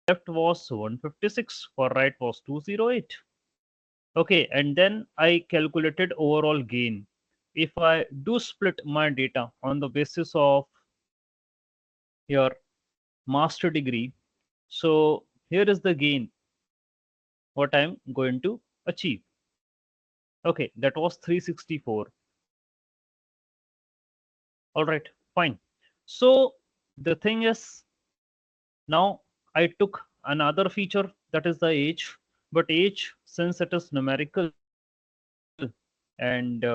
left was 156, for right was 208. Okay, and then I calculated overall gain. If I do split my data on the basis of your master degree, so here is the gain, what I'm going to achieve. Okay, that was 364. All right, fine. So the thing is, now I took another feature, that is the age, but age, since it is numerical and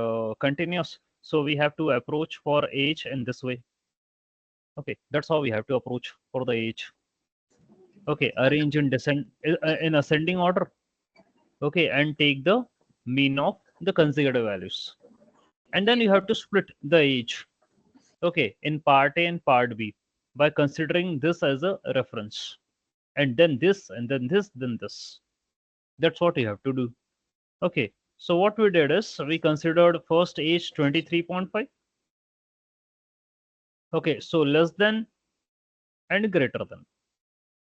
continuous, so we have to approach for age in this way. Okay, that's how we have to approach for the age. Okay, arrange in in ascending order. Okay, and take the mean of the consecutive values, and then you have to split the age. Okay, in part A and part B, by considering this as a reference, and then this, and then this, then this. That's what you have to do. Okay, so what we did is we considered first age 23.5. Okay, so less than and greater than.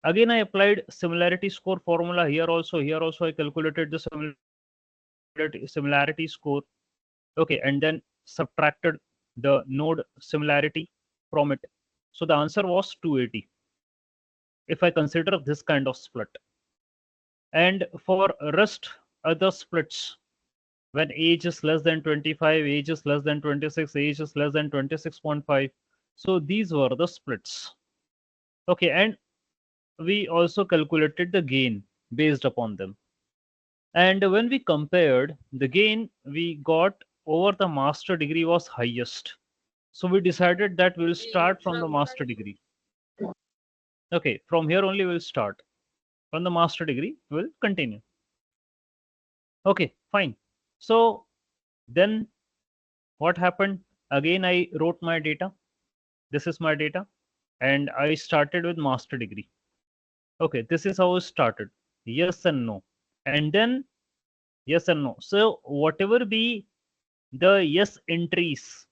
Again, I applied similarity score formula here also. Here also I calculated the similarity score. Okay, and then subtracted the node similarity from it. So the answer was 280 if I consider this kind of split. And for rest other splits, when age is less than 25, age is less than 26, age is less than 26.5. So these were the splits. Okay, and we also calculated the gain based upon them. And when we compared, the gain we got over the master degree was highest. So we decided that we'll start from the master degree. Okay, from here only we'll start. From the master degree, we'll continue. Okay, fine. So then what happened? Again, I wrote my data. This is my data. And I started with master degree. Okay, this is how it started. Yes and no. And then yes and no. So whatever be the yes entries,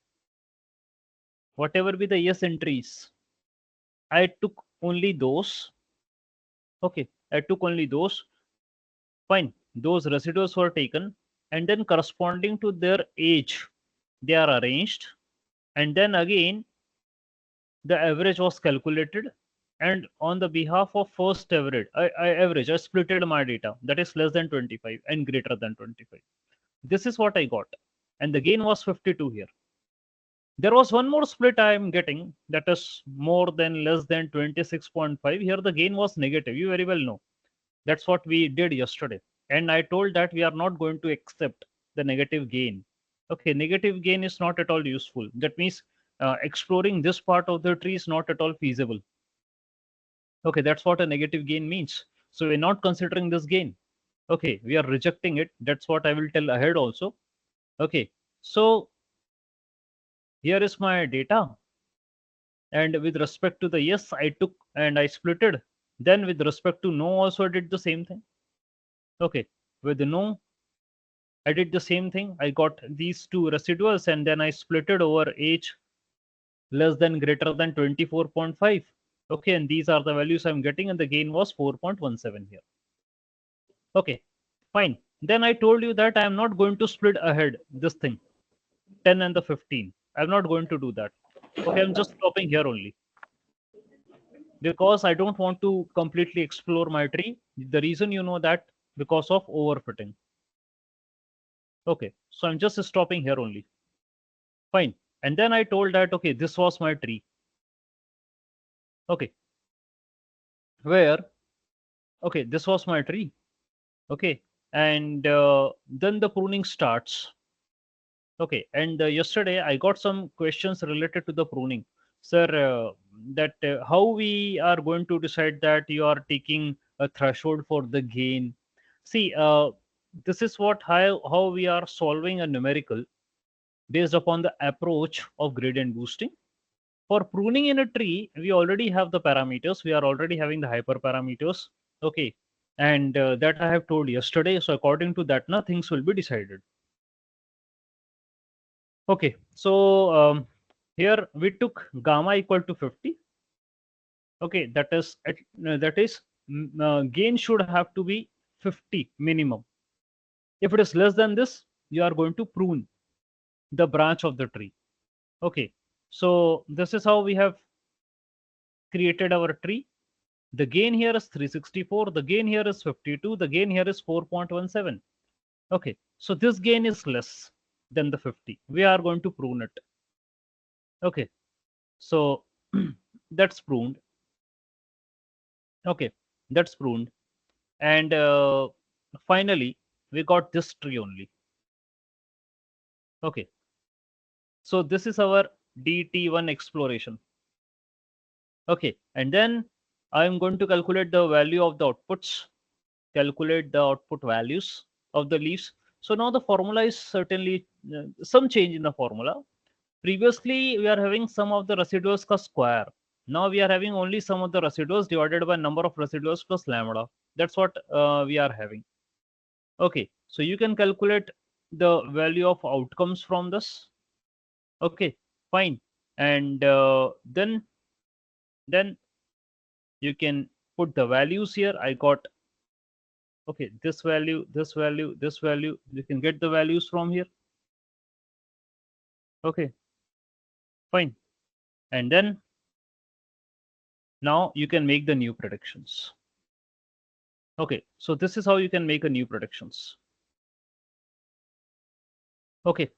I took only those. Okay, I took only those. Fine. Those residuals were taken, and then corresponding to their age, they are arranged. And then again, the average was calculated. And on the behalf of first average, I splitted my data, that is less than 25 and greater than 25. This is what I got. And the gain was 52 here. There was one more split I am getting, that is more than less than 26.5. Here the gain was negative. You very well know. That's what we did yesterday. And I told that we are not going to accept the negative gain. Okay, negative gain is not at all useful. That means exploring this part of the tree is not at all feasible. Okay, that's what a negative gain means. So we're not considering this gain. Okay, we are rejecting it. That's what I will tell ahead also. Okay, so here is my data. And with respect to the yes, I took and I splitted. Then with respect to no, also I did the same thing. Okay, with the no, I did the same thing. I got these two residuals and then I split it over age less than greater than 24.5. Okay, and these are the values I'm getting, and the gain was 4.17 here. Okay, fine. Then I told you that I am not going to split ahead this thing, 10 and the 15. I'm not going to do that. Okay, I'm just stopping here only because I don't want to completely explore my tree. The reason you know that because of overfitting. Okay, so I'm just stopping here only. Fine. And then I told that, okay, this was my tree. Okay, where, okay, this was my tree. Okay, and then the pruning starts. Okay, and yesterday I got some questions related to the pruning. Sir, that how we are going to decide that you are taking a threshold for the gain. See, this is how we are solving a numerical based upon the approach of gradient boosting. For pruning in a tree, we already have the parameters. We are already having the hyperparameters. Okay. And that I have told yesterday. So according to that, things will be decided. Okay. So here we took gamma equal to 50. Okay. That is gain should have to be 50 minimum. If it is less than this, you are going to prune the branch of the tree. Okay, so this is how we have created our tree. The gain here is 364, the gain here is 52, the gain here is 4.17. Okay, so this gain is less than the 50. We are going to prune it. Okay, so that's pruned. Okay, that's pruned. And finally, we got this tree only. Okay, so this is our DT1 exploration. Okay, and then I'm going to calculate the value of the outputs, calculate the output values of the leaves. So now the formula is certainly some change in the formula. Previously, we are having sum of the residuals ka square. Now we are having only sum of the residuals divided by number of residuals plus lambda. That's what we are having. Okay, so you can calculate the value of outcomes from this. Okay, fine. And then you can put the values here. I got, okay, this value, this value, this value. You can get the values from here. Okay, fine. And then now you can make the new predictions. Okay, so this is how you can make a new predictions. Okay,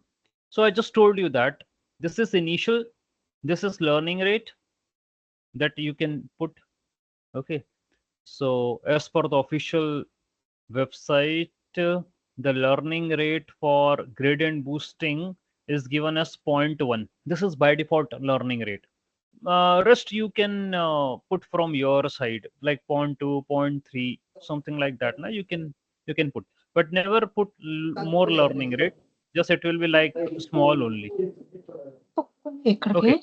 so I just told you that this is initial, this is learning rate that you can put. Okay, so as per the official website, the learning rate for gradient boosting is given as 0.1. This is by default learning rate. Rest you can put from your side, like 0.2, 0.3, something like that. Now you can put, but never put more learning rate. Just it will be like small only. ఎక్కడికి Okay,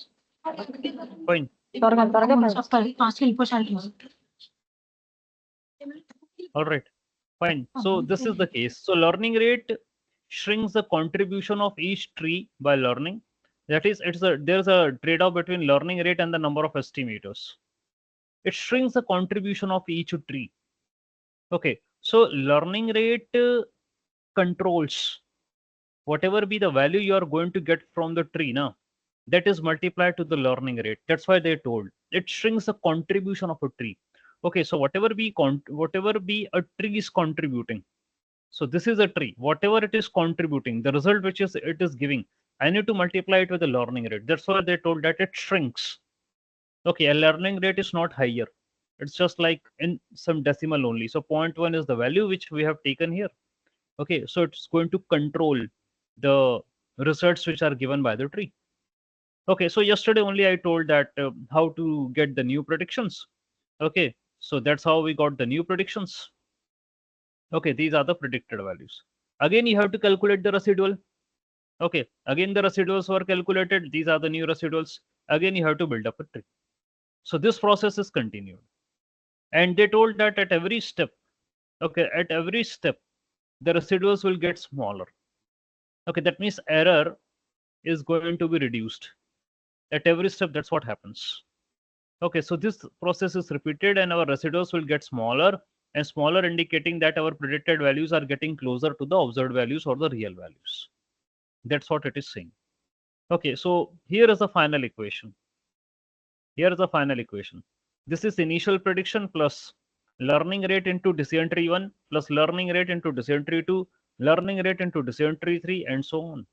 fine. త్వరగా త్వరగా చెప్పాలి fast వెళ్ళిపోయి All right, fine. So this is the case. So learning rate shrinks the contribution of each tree by learning. That is, there's a trade-off between learning rate and the number of estimators. It shrinks the contribution of each tree. Okay, so learning rate controls whatever be the value you are going to get from the tree now, that is multiplied to the learning rate. That's why they told it shrinks the contribution of a tree. Okay, so whatever be a tree is contributing, so this is a tree, whatever it is contributing, the result which is it is giving, I need to multiply it with the learning rate. That's why they told that it shrinks. Okay, a learning rate is not higher, it's just like in some decimal only. So 0.1 is the value which we have taken here. Okay, so it's going to control the results which are given by the tree. Okay, so yesterday only I told that how to get the new predictions. Okay, so that's how we got the new predictions. Okay, these are the predicted values. Again, you have to calculate the residual. Okay, again the residuals were calculated. These are the new residuals. Again, you have to build up a tree. So this process is continued. And they told that at every step, okay, at every step, the residuals will get smaller. Okay, that means error is going to be reduced. At every step, that's what happens. Okay, so this process is repeated and our residuals will get smaller and smaller, indicating that our predicted values are getting closer to the observed values or the real values. That's what it is saying. Okay, so here is the final equation. Here is the final equation. This is initial prediction plus learning rate into decision tree 1 plus learning rate into decision tree 2, learning rate into decision tree 3, and so on.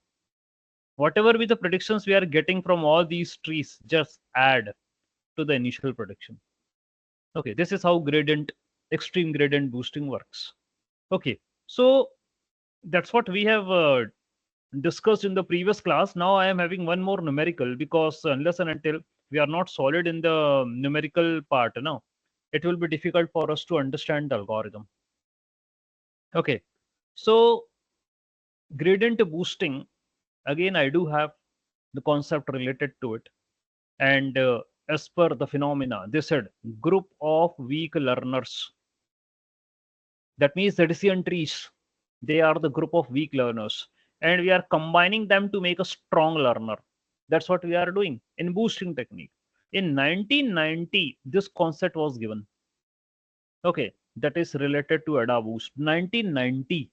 Whatever be the predictions we are getting from all these trees, just add to the initial prediction. Okay, this is how extreme gradient boosting works. Okay, so that's what we have discussed in the previous class. Now I am having one more numerical, because unless and until we are not solid in the numerical part now, it will be difficult for us to understand the algorithm. Okay, so gradient boosting, again I do have the concept related to it. And as per the phenomena, they said group of weak learners. That means the decision trees, they are the group of weak learners, and we are combining them to make a strong learner. That's what we are doing in boosting technique. In 1990, this concept was given. Okay, that is related to ADA boost. 1990.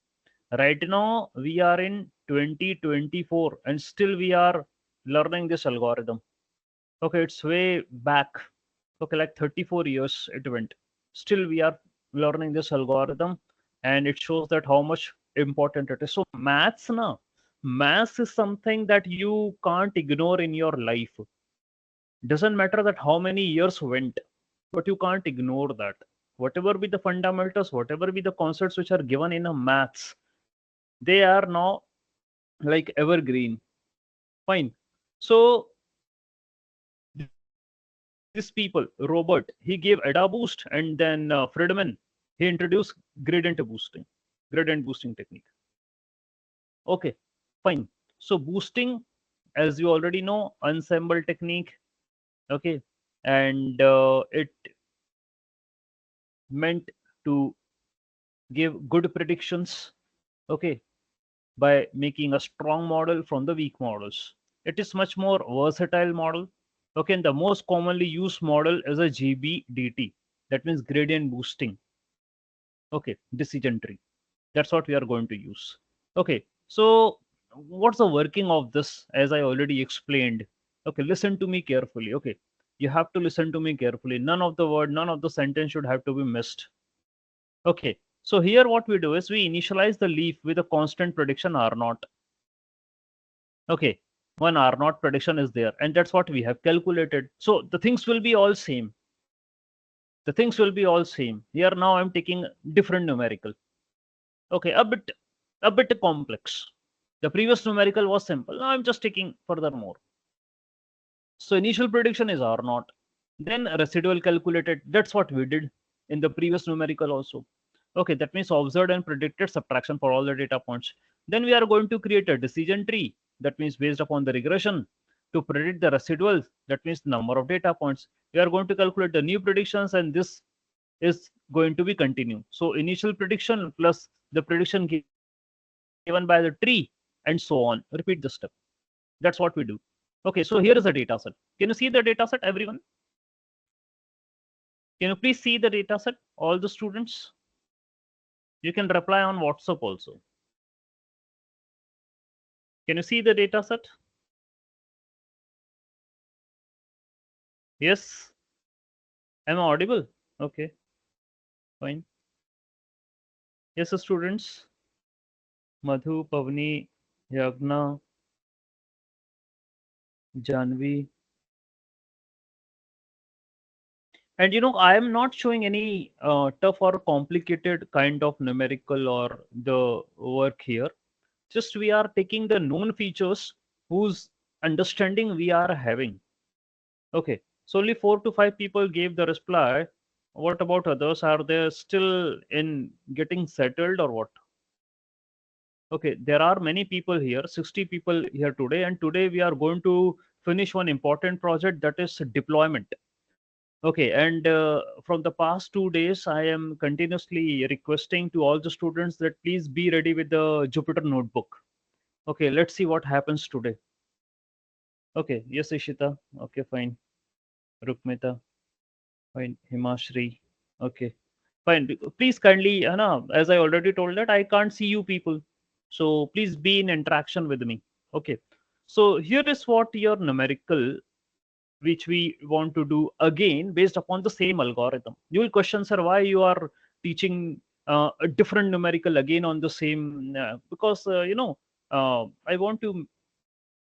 Right now we are in 2024 and still we are learning this algorithm. Okay, it's way back. Okay, like 34 years it went. Still we are learning this algorithm, and it shows that how much important it is. So maths is something that you can't ignore in your life. Doesn't matter that how many years went, but you can't ignore that. Whatever be the fundamentals, whatever be the concepts which are given in a maths, they are now like evergreen. Fine. So these people, Robert, he gave ADA boost, and then Friedman, he introduced gradient boosting technique. Okay, fine. So boosting, as you already know, ensemble technique. Okay, and it meant to give good predictions. Okay, by making a strong model from the weak models. It is much more versatile model. Okay, and the most commonly used model is a GBDT. That means gradient boosting. Okay, decision tree. That's what we are going to use. Okay, so what's the working of this? As I already explained. Okay, listen to me carefully. Okay, you have to listen to me carefully. None of the word, none of the sentence should have to be missed. Okay, so here what we do is we initialize the leaf with a constant prediction R naught. Okay, one R naught prediction is there, and that's what we have calculated. So the things will be all same. The things will be all same. Here now I'm taking different numerical. Okay, a bit complex. The previous numerical was simple. Now I'm just taking furthermore. So initial prediction is R naught. Then residual calculated. That's what we did in the previous numerical also. Okay, that means observed and predicted subtraction for all the data points. Then we are going to create a decision tree. That means based upon the regression to predict the residuals. That means the number of data points. We are going to calculate the new predictions, and this is going to be continued. So initial prediction plus the prediction given by the tree and so on. Repeat the step. That's what we do. Okay, so here is a data set. Can you see the data set, everyone? Can you please see the data set, all the students? You can reply on WhatsApp also. Can you see the data set? Yes? Am I audible? Okay, fine. Yes, students. Madhu, Pavni, Yagna, Janvi. And I am not showing any tough or complicated kind of numerical or the work here. Just we are taking the known features whose understanding we are having. Okay. So only 4 to 5 people gave the reply. What about others? Are they still in getting settled or what? Okay, there are many people here, 60 people here today, and today we are going to finish one important project, that is deployment. Okay, and from the past 2 days, I am continuously requesting to all the students that please be ready with the Jupyter notebook. Okay, let's see what happens today. Okay, yes, Ishita. Okay, fine. Rukmita. Fine. Himashri. Okay. Fine. Please kindly, as I already told that I can't see you people. So please be in interaction with me. Okay. So here is what your numerical, which we want to do again based upon the same algorithm. You will question, sir, why you are teaching a different numerical again on the same, because, I want to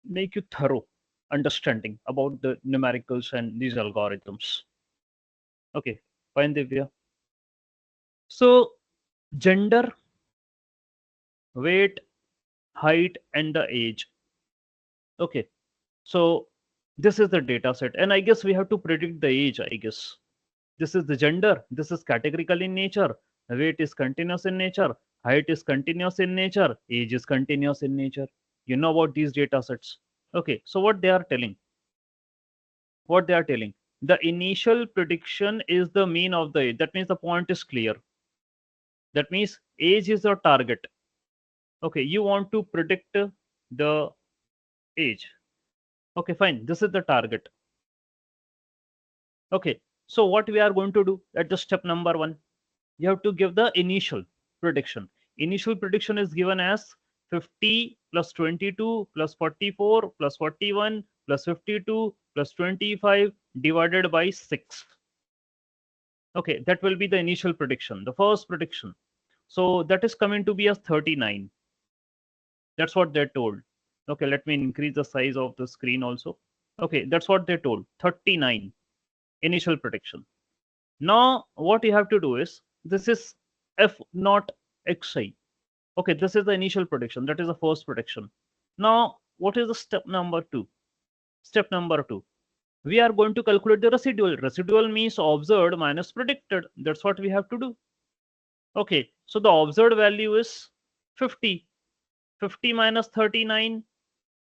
make you thorough understanding about the numericals and these algorithms. Okay, fine, Divya. So, gender, weight, height, and the age. Okay, so this is the data set, and I guess we have to predict the age. I guess this is the gender. This is categorical in nature. Weight is continuous in nature. Height is continuous in nature. Age is continuous in nature. You know about these data sets. Okay, so what they are telling? What they are telling? The initial prediction is the mean of the age. That means the point is clear. That means age is your target. Okay, you want to predict the age. Okay, fine. This is the target. Okay, so what we are going to do at the step number one? you have to give the initial prediction. Initial prediction is given as 50 plus 22 plus 44 plus 41 plus 52 plus 25 divided by 6. Okay, that will be the initial prediction, the first prediction. So that is coming to be as 39. That's what they're told. Okay, let me increase the size of the screen also. Okay, that's what they told. 39 initial prediction. Now what you have to do is, this is f not xi. Okay, this is the initial prediction. That is the first prediction. Now what is the step number 2? Step number 2. We are going to calculate the residual. Residual means observed minus predicted. That's what we have to do. Okay, so the observed value is 50. 50 minus 39,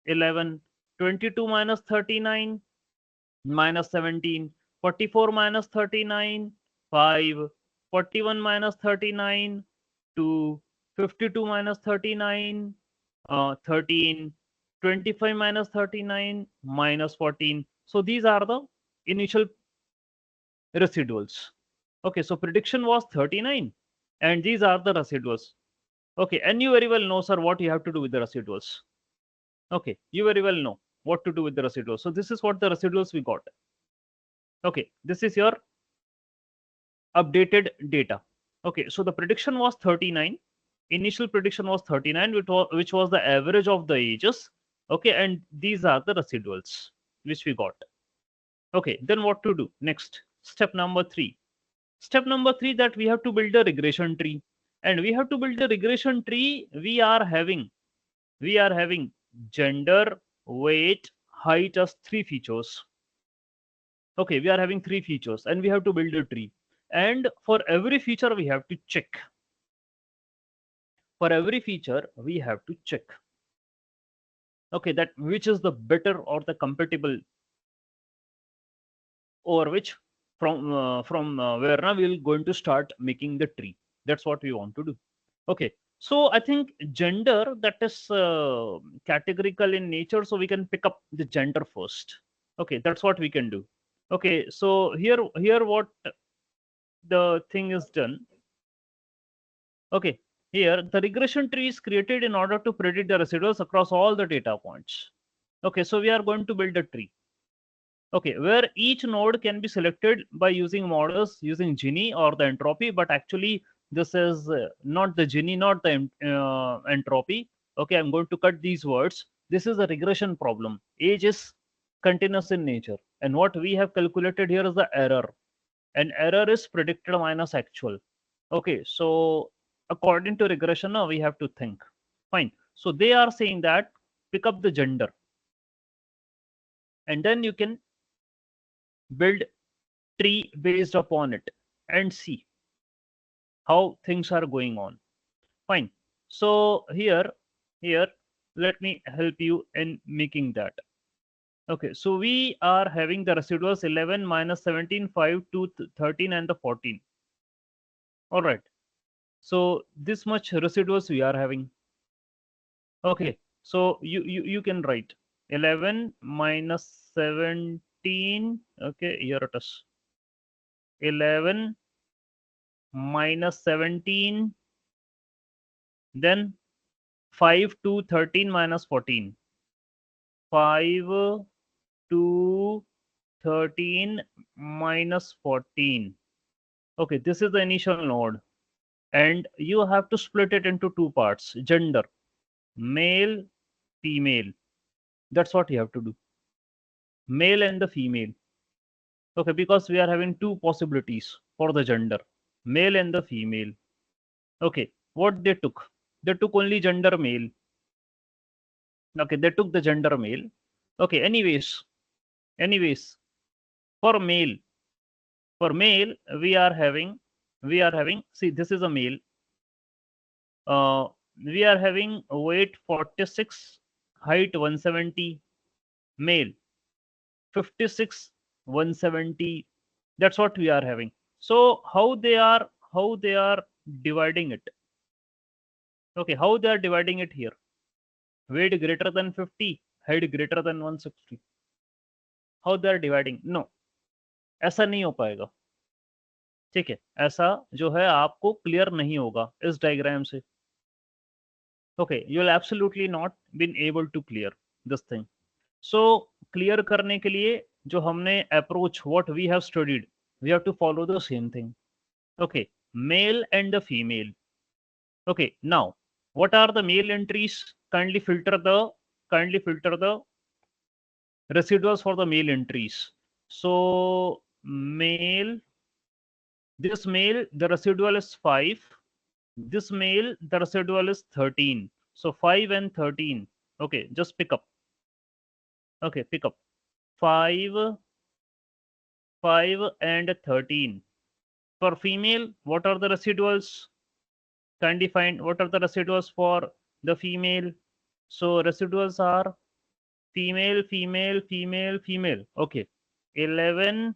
11. 22 minus 39, minus 17. 44 minus 39, 5. 41 minus 39, 2. 52 minus 39, 13. 25 minus 39, minus 14. So these are the initial residuals. Okay, so prediction was 39 and these are the residuals. Okay, and you very well know, sir, what you have to do with the residuals. Okay, you very well know what to do with the residuals. So this is what the residuals we got. Okay, this is your updated data. Okay, so the prediction was 39. Initial prediction was 39, which was the average of the ages. Okay, and these are the residuals which we got. Okay, then what to do next? Step number 3. Step number 3, that we have to build a regression tree. And we have to build a regression tree. We are having gender, weight, height as 3 features. Okay, we are having 3 features and we have to build a tree. And for every feature we have to check. For every feature we have to check. Okay, that which is the better or the compatible, over which from where now we're going to start making the tree. That's what we want to do. Okay, so I think gender, that is categorical in nature, so we can pick up the gender first. Okay, that's what we can do. Okay, so here what the thing is done. Okay, here the regression tree is created in order to predict the residuals across all the data points. Okay, so we are going to build a tree. Okay, where each node can be selected by using models using Gini or the entropy, but actually this is not the Gini, not the entropy. Okay, I'm going to cut these words. This is a regression problem. Age is continuous in nature, and what we have calculated here is the error, and error is predicted minus actual. Okay, so according to regression, now we have to think. Fine. So they are saying that pick up the gender, and then you can build tree based upon it and see how things are going on. Fine. So here, let me help you in making that. Okay, so we are having the residuals 11 minus 17, 5 to 13 and the 14. All right. So this much residuals we are having. Okay, so you can write 11 minus 17. Okay, here it is. 11 minus 17, then 5 to 13 minus 14. 5 to 13 minus 14. Okay, this is the initial node. And you have to split it into 2 parts. Gender, male, female. That's what you have to do. Male and the female. Okay, because we are having 2 possibilities for the gender. Male and the female. Okay, what they took? They took only gender male. Okay, they took the gender male. Okay, anyways, for male, we are having, see, this is a male. We are having weight 46, height 170, male 56, 170. That's what we are having. So how they are dividing it? Okay, how they are dividing it here? Weight greater than 50, height greater than 160. How they are dividing? No, ऐसा नहीं हो पाएगा. ठीक है, ऐसा जो है आपको क्लियर नहीं होगा इस डायग्राम से। Okay, you will absolutely not been able to clear this thing. So clear करने के लिए जो हमने approach what we have studied, we have to follow the same thing. Okay, male and the female. Okay, now what are the male entries? Kindly filter the residuals for the male entries. So male, this male the residual is 5. This male the residual is 13. So 5 and 13. Okay, just pick up. Okay, pick up 5, 5 and 13. For female, what are the residuals? Kindly find what are the residuals for the female. So residuals are female, female, female, female. Okay. 11,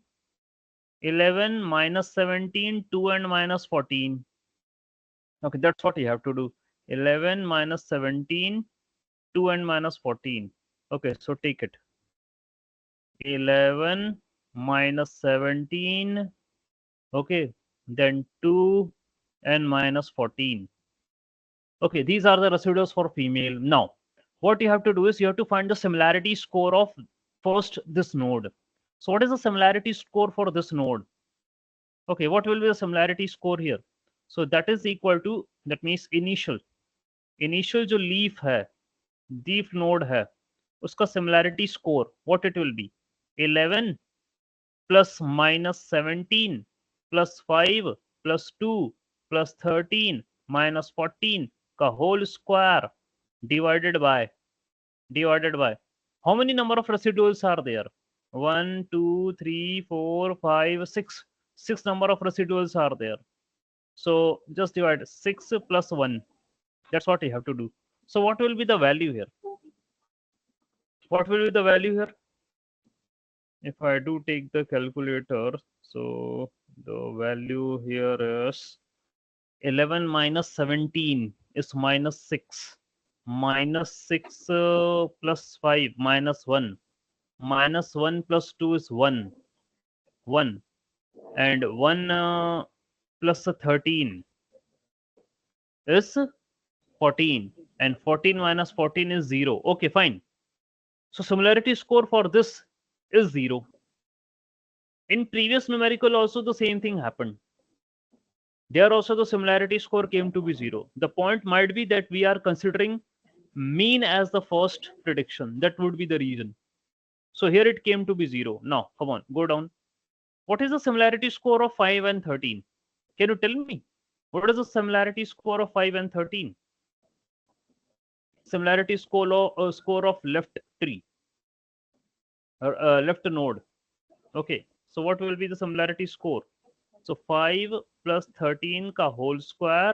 11 minus 17, 2 and minus 14. Okay, that's what you have to do. 11 minus 17, 2 and minus 14. Okay, so take it. 11 minus 17. Okay, then 2 and minus 14. Okay, these are the residuals for female. Now, what you have to do is you have to find the similarity score of first this node. So what is the similarity score for this node? Okay, what will be the similarity score here? So that is equal to, that means initial जो leaf है, leaf node है, उसका similarity score, what it will be? 11 plus minus 17 plus 5 plus 2 plus 13 minus 14 का whole square divided by how many number of residuals are there? 1, 2, 3, 4, 5, 6. 6 number of residuals are there. So just divide 6 plus 1. That's what you have to do. So what will be the value here? What will be the value here? If I do take the calculator, so the value here is 11 minus 17 is minus 6. Minus 6 plus 5 minus 1. Minus 1 plus 2 is 1. 1. And 1 plus 13 is 14. And 14 minus 14 is 0. Okay, fine. So similarity score for this is 0. In previous numerical also the same thing happened. There also the similarity score came to be 0. The point might be that we are considering mean as the first prediction. That would be the reason. So here it came to be 0. Now, come on, go down. What is the similarity score of 5 and 13? Can you tell me? What is the similarity score of 5 and 13? Similarity score of left tree or left node. Okay, so what will be the similarity score? So 5 plus 13 ka whole square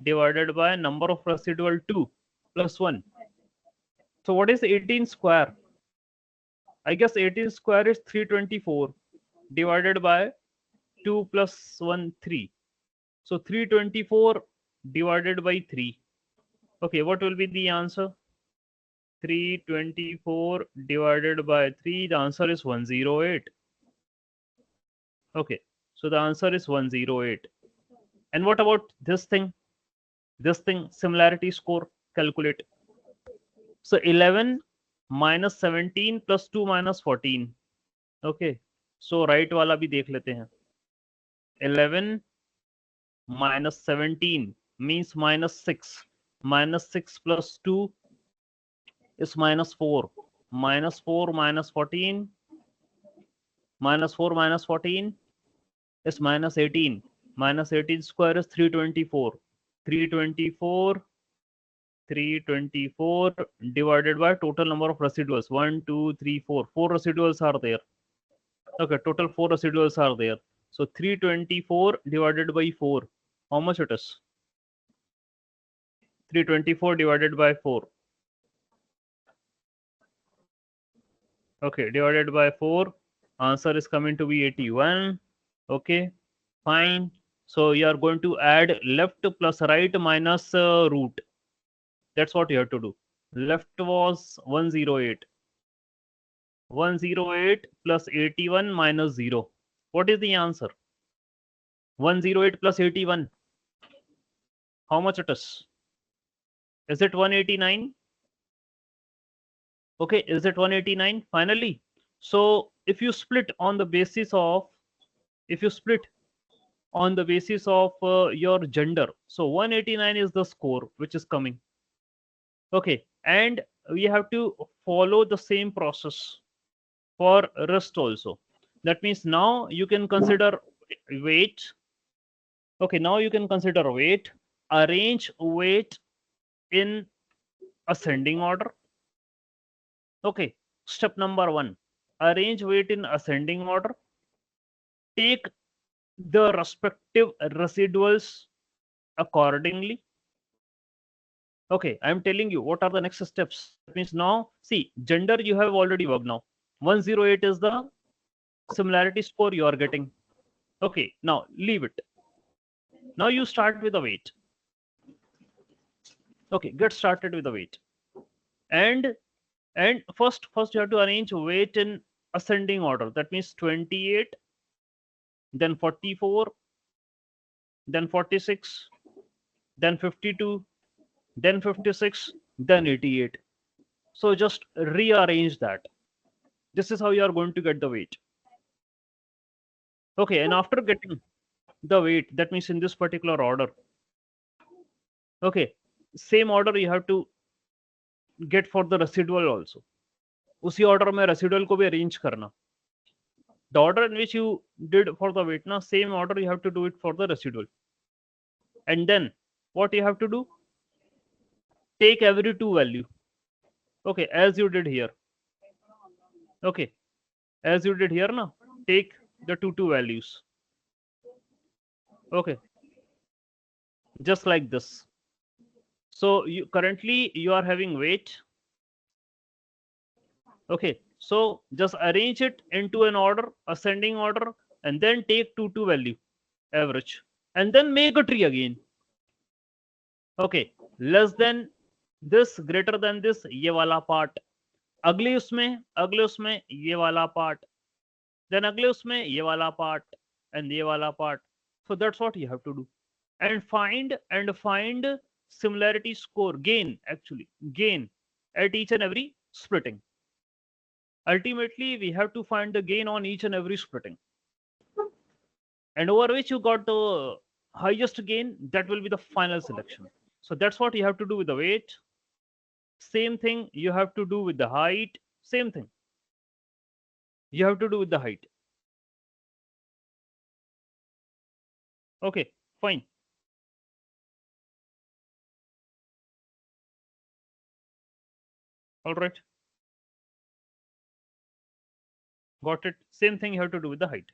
divided by number of residual 2 plus 1. So what is 18 square? I guess 18 square is 324 divided by 2 plus 1, 3. So 324 divided by 3. Okay, what will be the answer? 324 divided by 3. The answer is 108. Okay, so the answer is 108. And what about this thing? This thing, similarity score, calculate. So 11 minus 17 plus 2 minus 14. Okay, so right वाला भी देख लेते हैं. 11 minus 17 means minus 6. Minus 6 plus 2 is minus 4. Minus 4 minus 14. Minus 4 minus 14 is minus 18. Minus 18 square is 324. 324 324 divided by total number of residuals. 1, 2, 3, 4. 4 residuals are there. Okay, total 4 residuals are there. So 324 divided by 4. How much it is? 324 divided by 4. Okay, divided by 4. Answer is coming to be 81. Okay, fine. So you are going to add left plus right minus root. That's what you have to do. Left was 108. 108 plus 81 minus 0. What is the answer? 108 plus 81. How much it is? Is it 189? Okay, is it 189 finally? So if you split on the basis of, if you split on the basis of your gender, so 189 is the score which is coming. Okay, and we have to follow the same process for rest also. That means now you can consider weight. Okay, now you can consider weight. Arrange weight in ascending order. Okay, step number one, arrange weight in ascending order. Take the respective residuals accordingly. Okay, I'm telling you what are the next steps. That means now, see, gender you have already worked now. 108 is the similarity score you are getting. Okay, now leave it. Now you start with the weight. Okay, get started with the weight. And first you have to arrange weight in ascending order. That means 28, then 44, then 46, then 52, then 56, then 88. So just rearrange that. This is how you are going to get the weight. Okay, and after getting the weight, that means in this particular order. Okay, same order you have to get for the residual also. उसी order में residual को भी arrange करना. The order in which you did for the weight, na, same order you have to do it for the residual. And then what you have to do? Take every two value. Okay, as you did here. Okay, as you did here, na, take the two values. Okay, just like this. So you currently you are having weight. Okay, so just arrange it into an order, ascending order, and then take two value average, and then make a tree again. Okay, less than this, greater than this, ये वाला part. अगले उसमें ये वाला part. Then अगले उसमें ये वाला part and ये वाला part. So that's what you have to do, and find similarity score, gain at each and every splitting. Ultimately, we have to find the gain on each and every splitting, and over which you got the highest gain, that will be the final selection. So that's what you have to do with the weight. Same thing you have to do with the height. Same thing you have to do with the height. Okay, fine. All right, got it. Same thing you have to do with the height,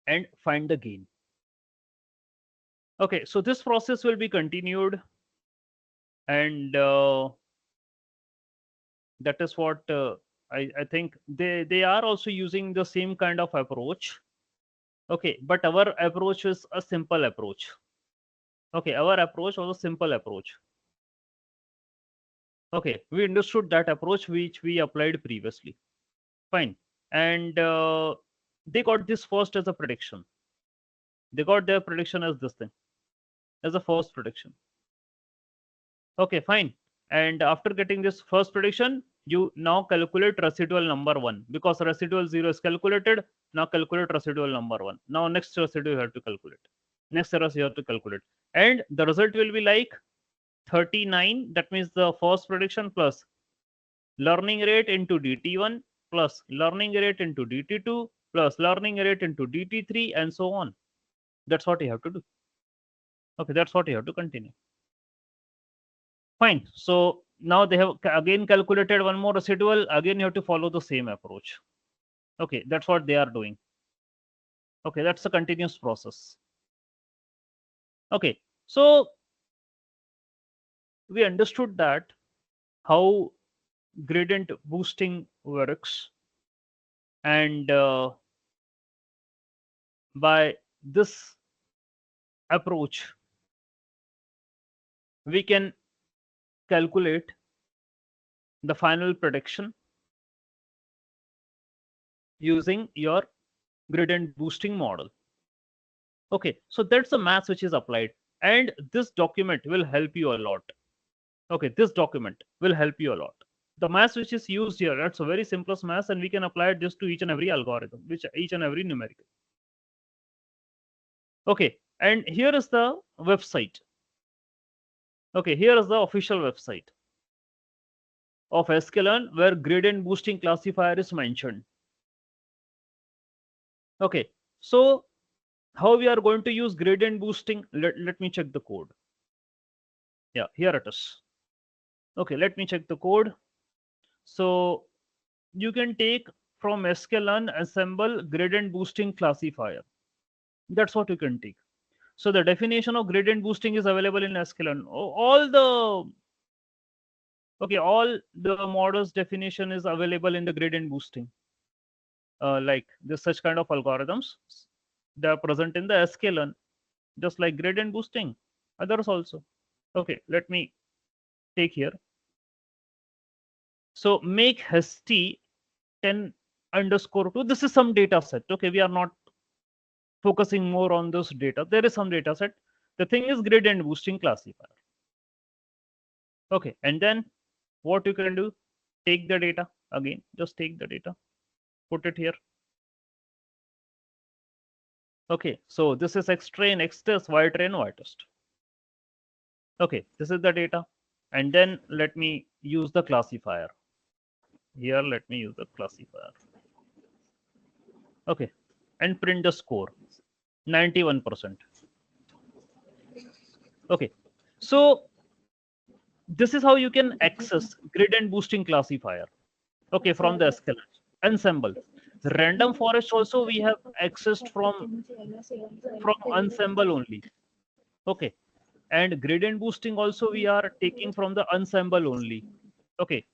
and find the gain. Okay, so this process will be continued, and that is what I think they are also using the same kind of approach. Okay, but our approach is a simple approach. Okay, our approach was a simple approach. Okay, we understood that approach which we applied previously. Fine, and they got this first as a prediction. They got their prediction as this thing, as a first prediction. Okay, fine. And after getting this first prediction, you now calculate residual number one, because residual zero is calculated. Now calculate residual number one. Now next residual you have to calculate. Next residual you have to calculate. And the result will be like 39. That means the first prediction plus learning rate into DT1 plus learning rate into DT2 plus learning rate into DT3 and so on. That's what you have to do. Okay, that's what you have to continue. Fine. So now they have again calculated one more residual. Again, you have to follow the same approach. Okay, that's what they are doing. Okay, that's a continuous process. Okay, so we understood that how gradient boosting works, and by this approach, we can calculate the final prediction using your gradient boosting model. Okay, so that's the math which is applied, and this document will help you a lot. Okay, this document will help you a lot. The math which is used here, that's a very simplest math, and we can apply this to each and every algorithm, which each and every numerical. Okay, and here is the website. Okay, here is the official website of sklearn where gradient boosting classifier is mentioned. Okay, so how we are going to use gradient boosting? Let me check the code. Yeah, here it is. Okay, let me check the code. So you can take from sklearn assemble gradient boosting classifier. That's what you can take. So the definition of gradient boosting is available in sklearn. All the all the models definition is available in the gradient boosting. Like this such kind of algorithms, they are present in the sklearn, just like gradient boosting. Others also. Okay, let me take here. So make hasty 10 underscore 2. This is some data set. Okay, we are not focusing more on this data. There is some data set. The thing is gradient boosting classifier. Okay, and then what you can do, take the data again, just take the data, put it here. Okay, so this is X train, X test, Y train, Y test. Okay, this is the data. And then let me use the classifier. Here, let me use the classifier. Okay, and print the score 91%. Okay, so this is how you can access gradient boosting classifier. Okay, from the sklearn ensemble. Random forest also we have accessed from ensemble only. Okay, and gradient boosting also we are taking from the ensemble only. Okay,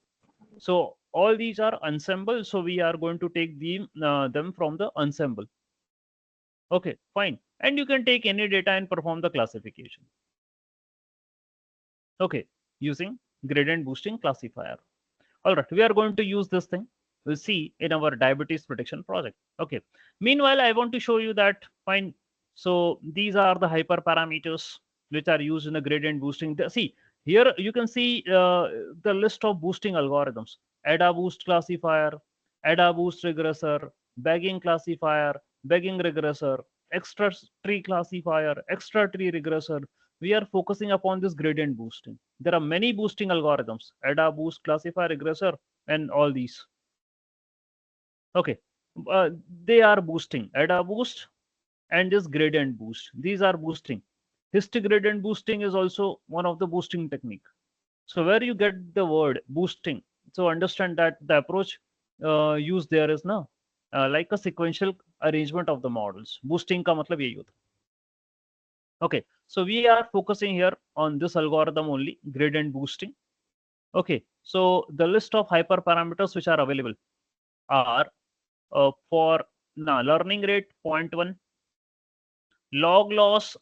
so all these are ensemble, so we are going to take them from the ensemble. Okay, fine, and you can take any data and perform the classification. Okay, using gradient boosting classifier. All right, we are going to use this thing. We'll see in our diabetes prediction project. Okay, meanwhile I want to show you that, fine. So these are the hyperparameters which are used in the gradient boosting. See here you can see the list of boosting algorithms: ADA boost classifier, ADA boost regressor, bagging classifier, bagging regressor, extra tree classifier, extra tree regressor. We are focusing upon this gradient boosting. There are many boosting algorithms: ADA boost, classifier, regressor, and all these. Okay, they are boosting ADA boost and this gradient boost. These are boosting. Histogradient boosting is also one of the boosting technique. So where you get the word boosting, so understand that the approach used there is na like a sequential arrangement of the models. Boosting का मतलब यही होता है. Okay, so we are focusing here on this algorithm only, gradient boosting. Okay, so the list of hyperparameters which are available are for learning rate 0.1, log loss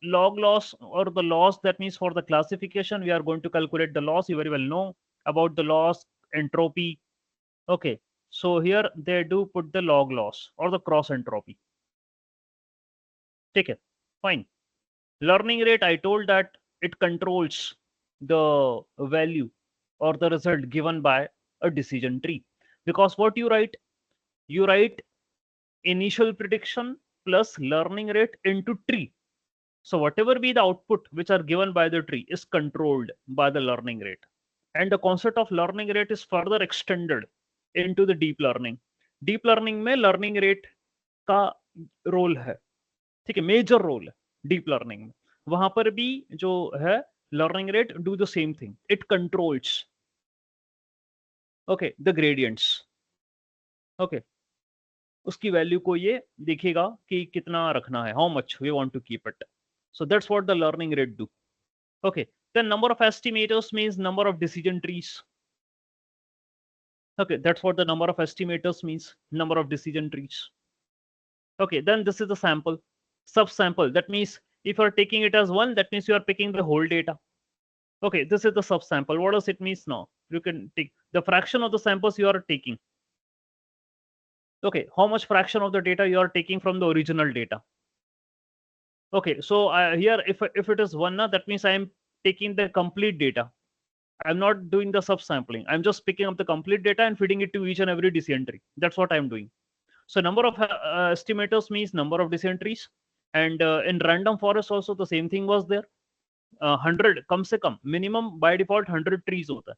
or the loss, that means for the classification we are going to calculate the loss. You very well know about the loss, entropy. Okay, so here they do put the log loss or the cross entropy. Take it, fine. Learning rate, I told that it controls the value or the result given by a decision tree, because what you write initial prediction plus learning rate into tree. So whatever be the output which are given by the tree is controlled by the learning rate, and the concept of learning rate is further extended into the deep learning. Deep learning में learning rate का role है, ठीक है, major role है deep learning में. वहां पर भी जो है learning rate do the same thing, it controls okay the gradients. Okay, उसकी वैल्यू को ये देखेगा कि कितना रखना है, how much we want to keep it. So that's what the learning rate do. Okay, then number of estimators means number of decision trees. Okay, that's what the number of estimators means, number of decision trees. Okay, then this is the sample, subsample. That means if you are taking it as one, that means you are picking the whole data. Okay, this is the subsample. What does it mean now? You can take the fraction of the samples you are taking. Okay, how much fraction of the data you are taking from the original data? Okay, so here if it is 1 na, that means I am taking the complete data. I'm not doing the subsampling. I'm just picking up the complete data and feeding it to each and every DC entry. That's what I'm doing. So number of estimators means number of DC entries. And in random forest also the same thing was there. 100 कम से कम minimum by default 100 trees होता है.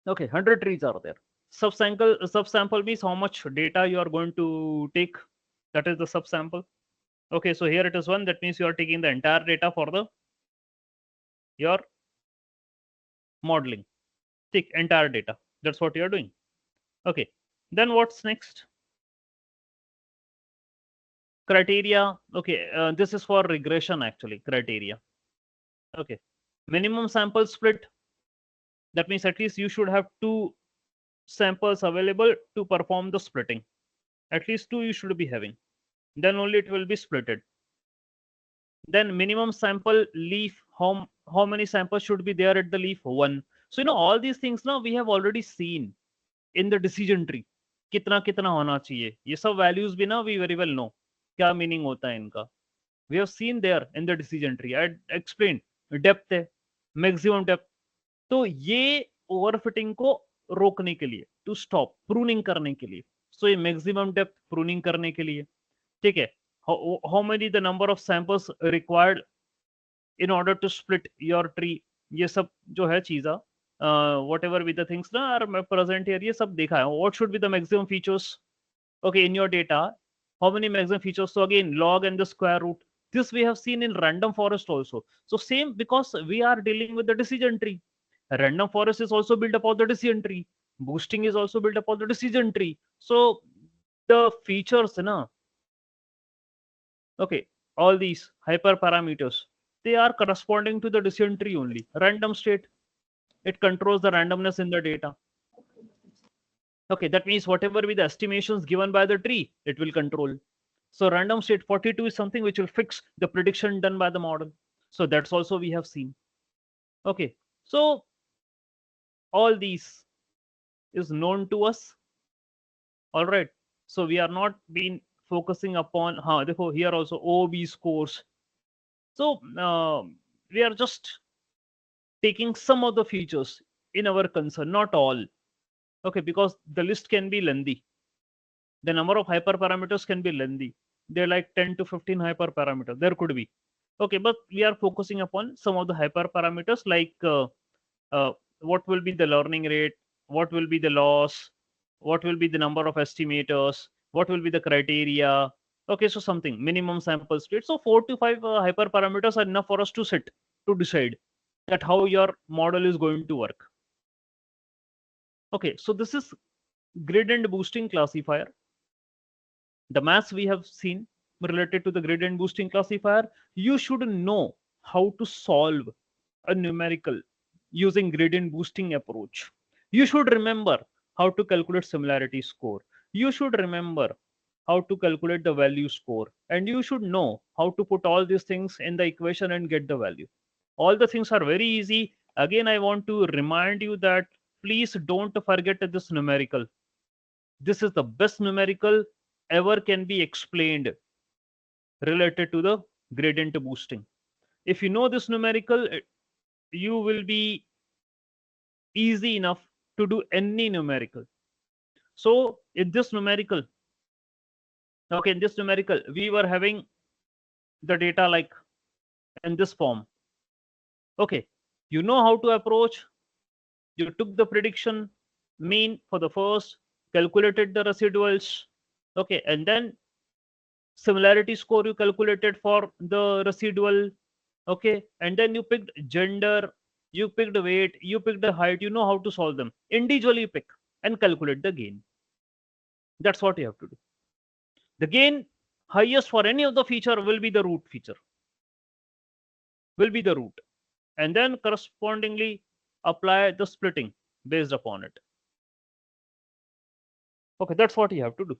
Okay, 100 trees are there. Subsample means how much data you are going to take. That is the subsample. Okay, so here it is 1. That means you are taking the entire data for the your modeling. Take entire data. That's what you are doing. Okay, then what's next? Criteria. Okay, this is for regression actually. Criteria. Okay, minimum sample split. That means at least you should have 2 samples available to perform the splitting. At least 2 you should be having. Then only it will be splitted. Then minimum sample leaf, how many samples should be there at the leaf? 1. So all these things now we have already seen in the decision tree. कितना कितना होना चाहिए, ये सब values भी ना we very well know क्या meaning होता है इनका. We have seen there in the decision tree. I explained depth है, maximum depth. तो ये overfitting को रोकने के लिए, to stop pruning करने के लिए. So ये maximum depth pruning करने के लिए, ठीक है. How many the number of samples required in order to split your tree, ये सब जो है चीज़ा whatever be the things ना are present here, ये सब देखा है. What should be the maximum features, okay, in your data? How many maximum features? So again, log and the square root. This we have seen in random forest also. So same, because we are dealing with the decision tree. Random forest is also built upon the decision tree. Boosting is also built upon the decision tree. So the features, na, okay, all these hyperparameters, they are corresponding to the decision tree only. Random state, it controls the randomness in the data. Okay, that means whatever be the estimations given by the tree, it will control. So random state 42 is something which will fix the prediction done by the model. So that's also we have seen. Okay, so all these is known to us. All right. So we are not been focusing upon therefore here also OB scores. So we are just taking some of the features in our concern, not all. Okay, because the list can be lengthy. The number of hyperparameters can be lengthy. They're like 10 to 15 hyperparameters. There could be. Okay, but we are focusing upon some of the hyperparameters like what will be the learning rate, what will be the loss, what will be the number of estimators, what will be the criteria. Okay, so something minimum sample state. So 4 to 5 hyperparameters are enough for us to sit to decide that how your model is going to work. Okay, so this is gradient boosting classifier. The maths we have seen related to the gradient boosting classifier, you should know how to solve a numerical using gradient boosting approach. You should remember how to calculate similarity score. You should remember how to calculate the value score. And you should know how to put all these things in the equation and get the value. All the things are very easy. Again, I want to remind you that please don't forget this numerical. This is the best numerical ever can be explained related to the gradient boosting. If you know this numerical, you will be easy enough to do any numerical. So in this numerical, okay, in this numerical, we were having the data like in this form. Okay, you know how to approach. You took the prediction mean for the first, calculated the residuals. Okay, and then similarity score you calculated for the residual. Okay, and then you picked gender, you picked weight, you picked the height. You know how to solve them individually. Pick and calculate the gain. That's what you have to do. The gain highest for any of the feature will be the root feature, will be the root, and then correspondingly apply the splitting based upon it. Okay, that's what you have to do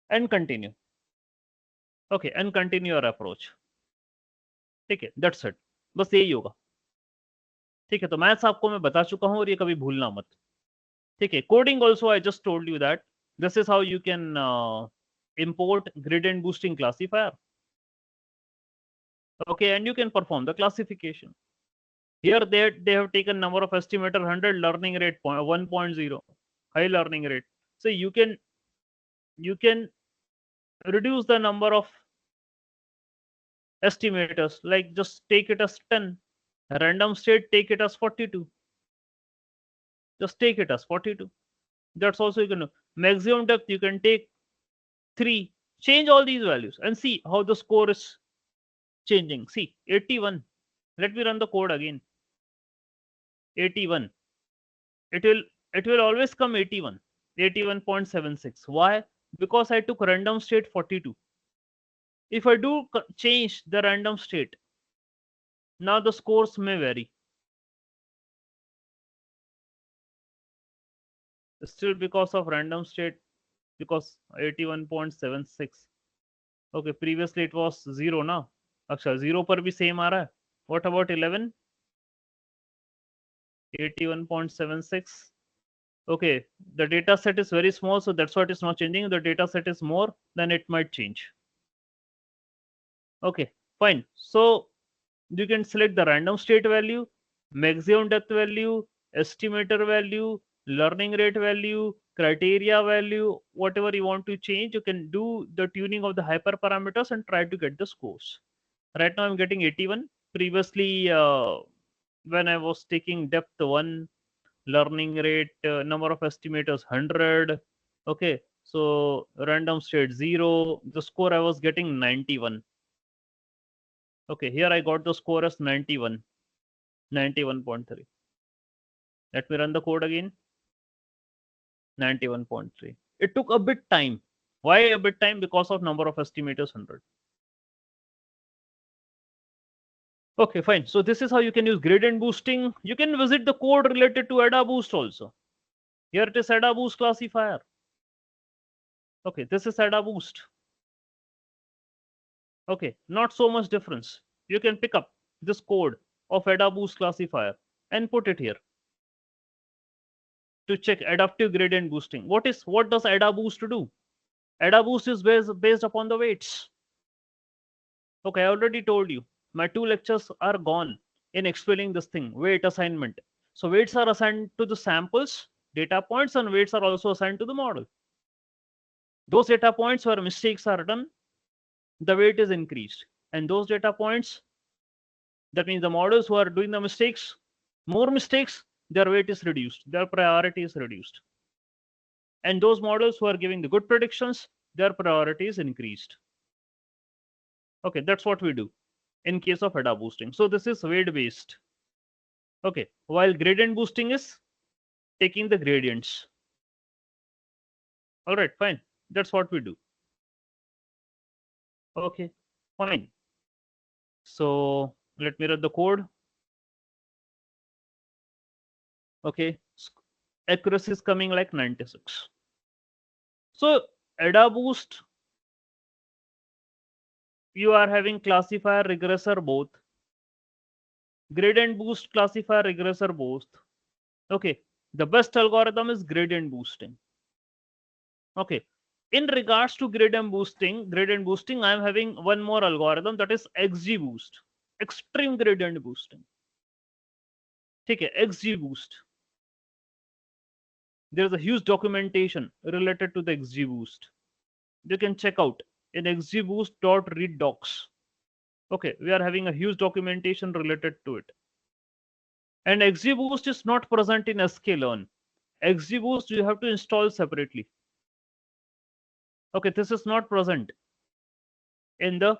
and continue. Okay, and continue your approach. ठीक है, that's it. बस यही होगा. ठीक है, तो maths आपको मैं बता चुका हूं और ये कभी भूलना मत. ठीक है, coding also I just told you that this is how you can import gradient boosting classifier. Okay, and you can perform the classification. Here they have taken number of estimator 100, learning rate 1.0, high learning rate. So you can reduce the number of estimators, like just take it as 10. Random state, take it as 42. Just take it as 42. That's also you can do. Maximum depth, you can take 3. Change all these values and see how the score is changing. See, 81. Let me run the code again. 81. It will it will always come 81. 81.76. Why? Because I took random state 42. If I do change the random state, now the scores may vary. Still because of random state, because 81.76. Okay, previously it was 0 now. Aksha, 0 पर भी same आ रहा है. What about 11? 81.76. Okay, the data set is very small, so that's why it is not changing. The data set is more, then it might change. Okay, fine. So you can select the random state value, maximum depth value, estimator value, learning rate value, criteria value, whatever you want to change. You can do the tuning of the hyperparameters and try to get the scores. Right now I'm getting 81. Previously, when I was taking depth 1, learning rate, number of estimators 100. Okay, so random state 0. The score I was getting 91. Okay, here I got the score as 91, 91.3. Let me run the code again. 91.3. It took a bit time. Why a bit time? Because of number of estimators 100. Okay, fine. So this is how you can use gradient boosting. You can visit the code related to ADA boost also. Here it is ADA boost classifier. Okay, this is ADA boost. Okay, not so much difference. You can pick up this code of ADA boost classifier and put it here to check adaptive gradient boosting. What does ADA boost do? ADA boost is based upon the weights. Okay, I already told you. My 2 lectures are gone in explaining this thing, weight assignment. So weights are assigned to the samples, data points, and weights are also assigned to the model. Those data points where mistakes are done, the weight is increased. And those data points, that means the models who are doing the mistakes, more mistakes, their weight is reduced, their priority is reduced. And those models who are giving the good predictions, their priority is increased. Okay, that's what we do in case of ADA boosting. So this is weight based. Okay, while gradient boosting is taking the gradients. All right, fine. That's what we do. Okay, fine. So let me run the code. Okay, accuracy is coming like 96. So ADA boost, you are having classifier, regressor both. Gradient boost, classifier, regressor both. Okay, the best algorithm is gradient boosting. Okay, in regards to gradient boosting, I am having one more algorithm, that is XGBoost, extreme gradient boosting. Okay, XGBoost. There is a huge documentation related to the XGBoost. You can check out in xgboost.read docs. Okay, we are having a huge documentation related to it. And XGBoost is not present in sklearn. XGBoost you have to install separately. Okay, this is not present in the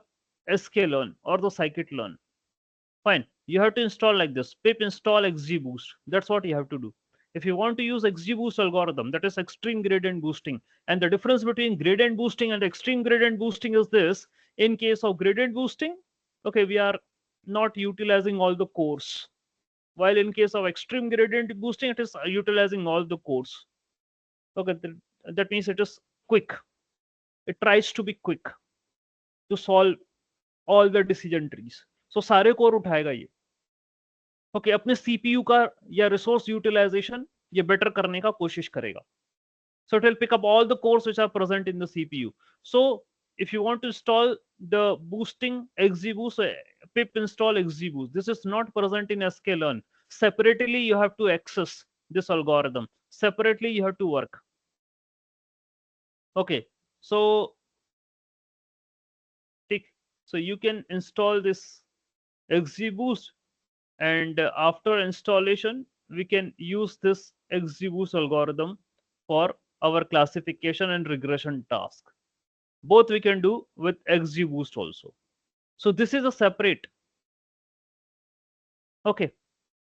sklearn or the scikit-learn. Fine, you have to install like this: pip install XGBoost. That's what you have to do. If you want to use XGBoost algorithm, that is extreme gradient boosting. And the difference between gradient boosting and extreme gradient boosting is this: in case of gradient boosting, okay, we are not utilizing all the cores, while in case of extreme gradient boosting, it is utilizing all the cores. Okay, that means it is quick. It tries to be quick to solve all the decision trees. So सारे core उठाएगा ये. Okay, अपने CPU का या resource utilisation ये better करने का कोशिश करेगा. So it will pick up all the cores which are present in the CPU. So if you want to install the boosting XGBoost, pip install XGBoost. This is not present in sklearn. Separately, you have to access this algorithm. Separately, you have to work. Okay. So tick. So you can install this XGBoost, and after installation, we can use this XGBoost algorithm for our classification and regression task. Both we can do with XGBoost also. So this is a separate, okay,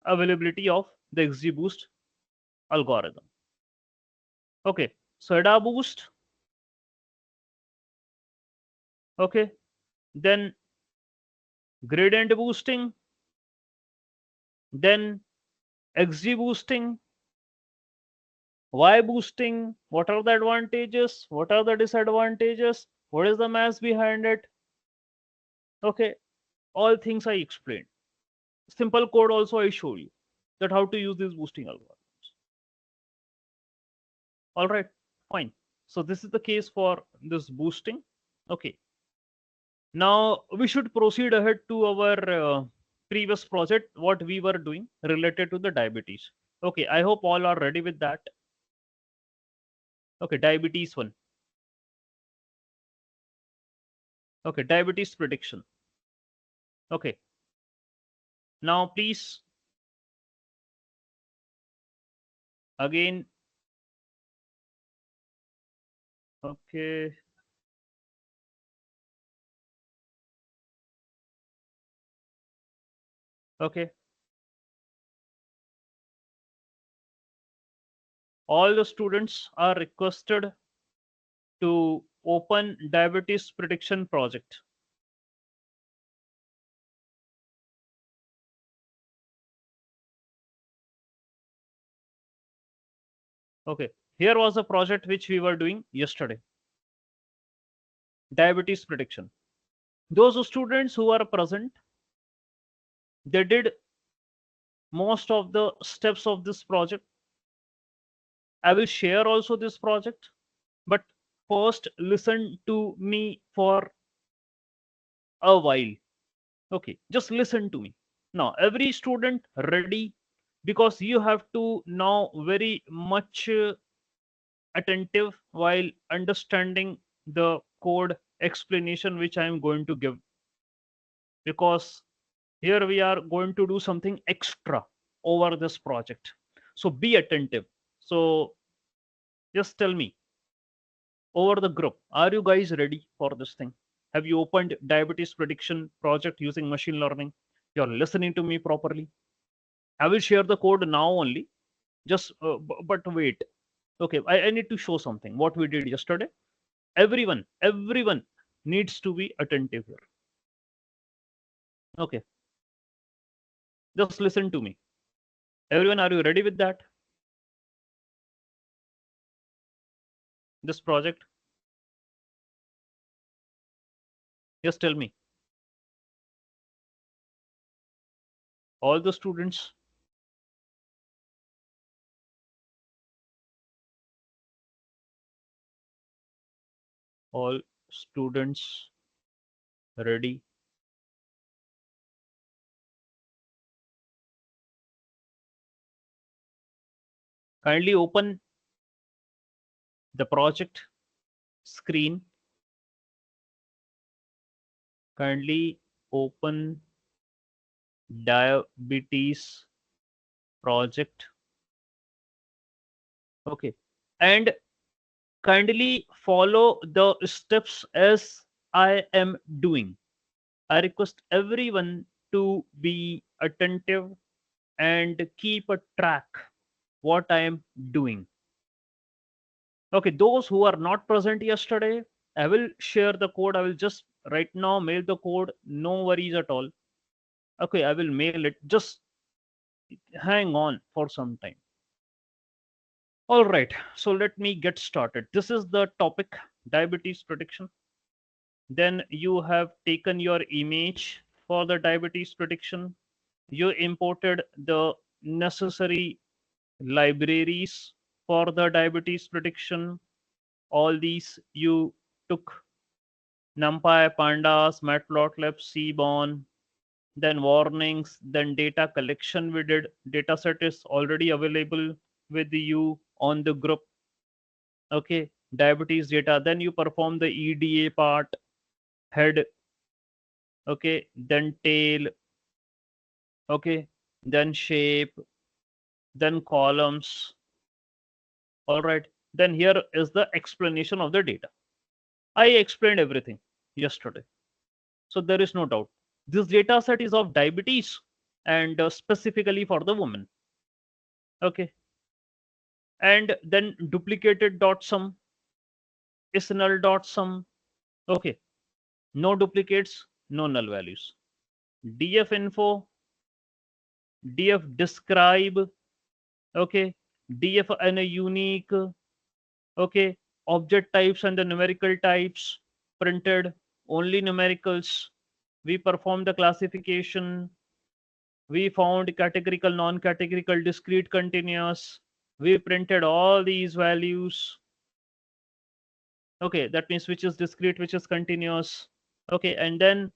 availability of the XGBoost algorithm. Okay, so ADA boost, okay, then gradient boosting, then XG boosting, Y boosting. What are the advantages? What are the disadvantages? What is the math behind it? Okay, all things I explained. Simple code also I show you that how to use this boosting algorithms. All right, fine. So this is the case for this boosting. Okay, now we should proceed ahead to our previous project, what we were doing related to the diabetes. Okay, I hope all are ready with that. Okay, diabetes one. Okay, diabetes prediction. Okay, now please again. Okay, okay. All the students are requested to open diabetes prediction project. Okay, here was a project which we were doing yesterday. Diabetes prediction. Those students who are present, they did most of the steps of this project. I will share also this project, but first listen to me for a while. Okay, just listen to me. Now, every student ready, because you have to now very much attentive while understanding the code explanation which I am going to give, because here we are going to do something extra over this project. So be attentive. So just tell me over the group, are you guys ready for this thing? Have you opened diabetes prediction project using machine learning? You're listening to me properly. I will share the code now only. Just but wait. Okay, I need to show something. What we did yesterday. Everyone needs to be attentive here. Okay, just listen to me. Everyone, are you ready with that? This project. Just tell me. All the students. All students ready. Kindly open the project screen. Kindly open diabetes project. Okay, and kindly follow the steps as I am doing. I request everyone to be attentive and keep a track what I am doing. Okay, those who are not present yesterday, I will share the code. I will just right now mail the code. No worries at all. Okay, I will mail it. Just hang on for some time. All right, so let me get started. This is the topic, diabetes prediction. Then you have taken your image for the diabetes prediction. You imported the necessary libraries. for the diabetes prediction. All these you took: NumPy, Pandas, Matplotlib, Seaborn, then warnings, then data collection we did. Dataset is already available with you on the group. Okay, diabetes data. Then you perform the EDA part, head, okay, then tail, okay, then shape, then columns. All right. Then here is the explanation of the data. I explained everything yesterday. So there is no doubt. This data set is of diabetes and specifically for the woman. Okay. And then duplicated dot sum is null dot sum. Okay. No duplicates, no null values. df info, df describe, okay, df and a unique, okay, object types and the numerical types printed, only numericals. We performed the classification. We found categorical, non-categorical, discrete, continuous. We printed all these values. Okay, that means which is discrete, which is continuous. Okay, and then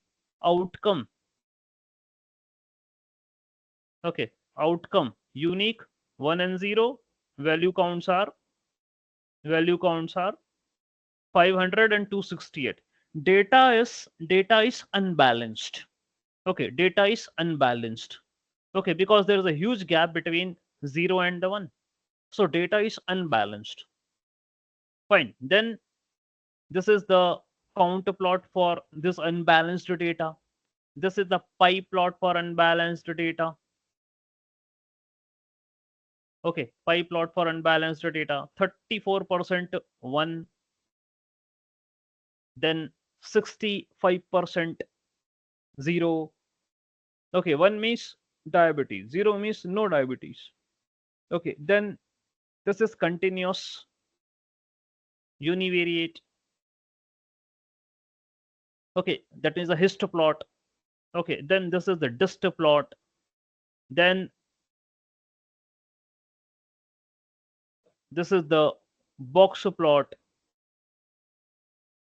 outcome. Okay, outcome unique 1 and 0. Value counts are 500 and 268. Data is unbalanced. Okay, data is unbalanced. Okay, because there is a huge gap between 0 and the 1. So data is unbalanced. Fine. Then this is the counter plot for this unbalanced data. This is the pie plot for unbalanced data. Okay, pie plot for unbalanced data. 34% 1, then 65% 0. Okay, 1 means diabetes, 0 means no diabetes. Okay, then this is continuous, univariate. Okay, that is a histoplot. Okay, then this is the dist plot. Then this is the box plot.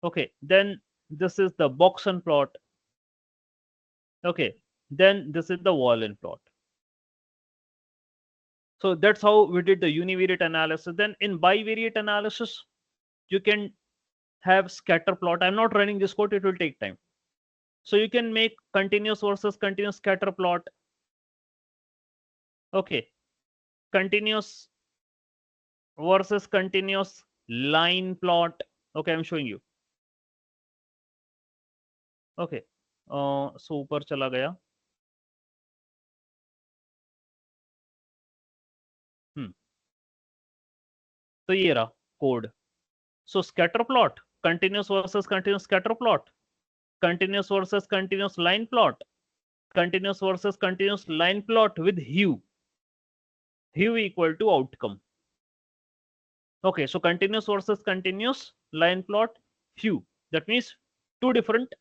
Okay, then this is the Boxen plot. Okay, then this is the Wallen plot. So that's how we did the univariate analysis. Then in bivariate analysis, you can have scatter plot. I'm not running this code, it will take time. So you can make continuous versus continuous scatter plot. Okay, continuous versus continuous line plot. Okay, I'm showing you. Okay, so ऊपर चला गया. तो ये रहा code. So scatter plot, continuous versus continuous scatter plot, continuous versus continuous line plot, continuous versus continuous line plot with hue. Hue equal to outcome. Okay, so continuous versus continuous line plot, hue. That means two different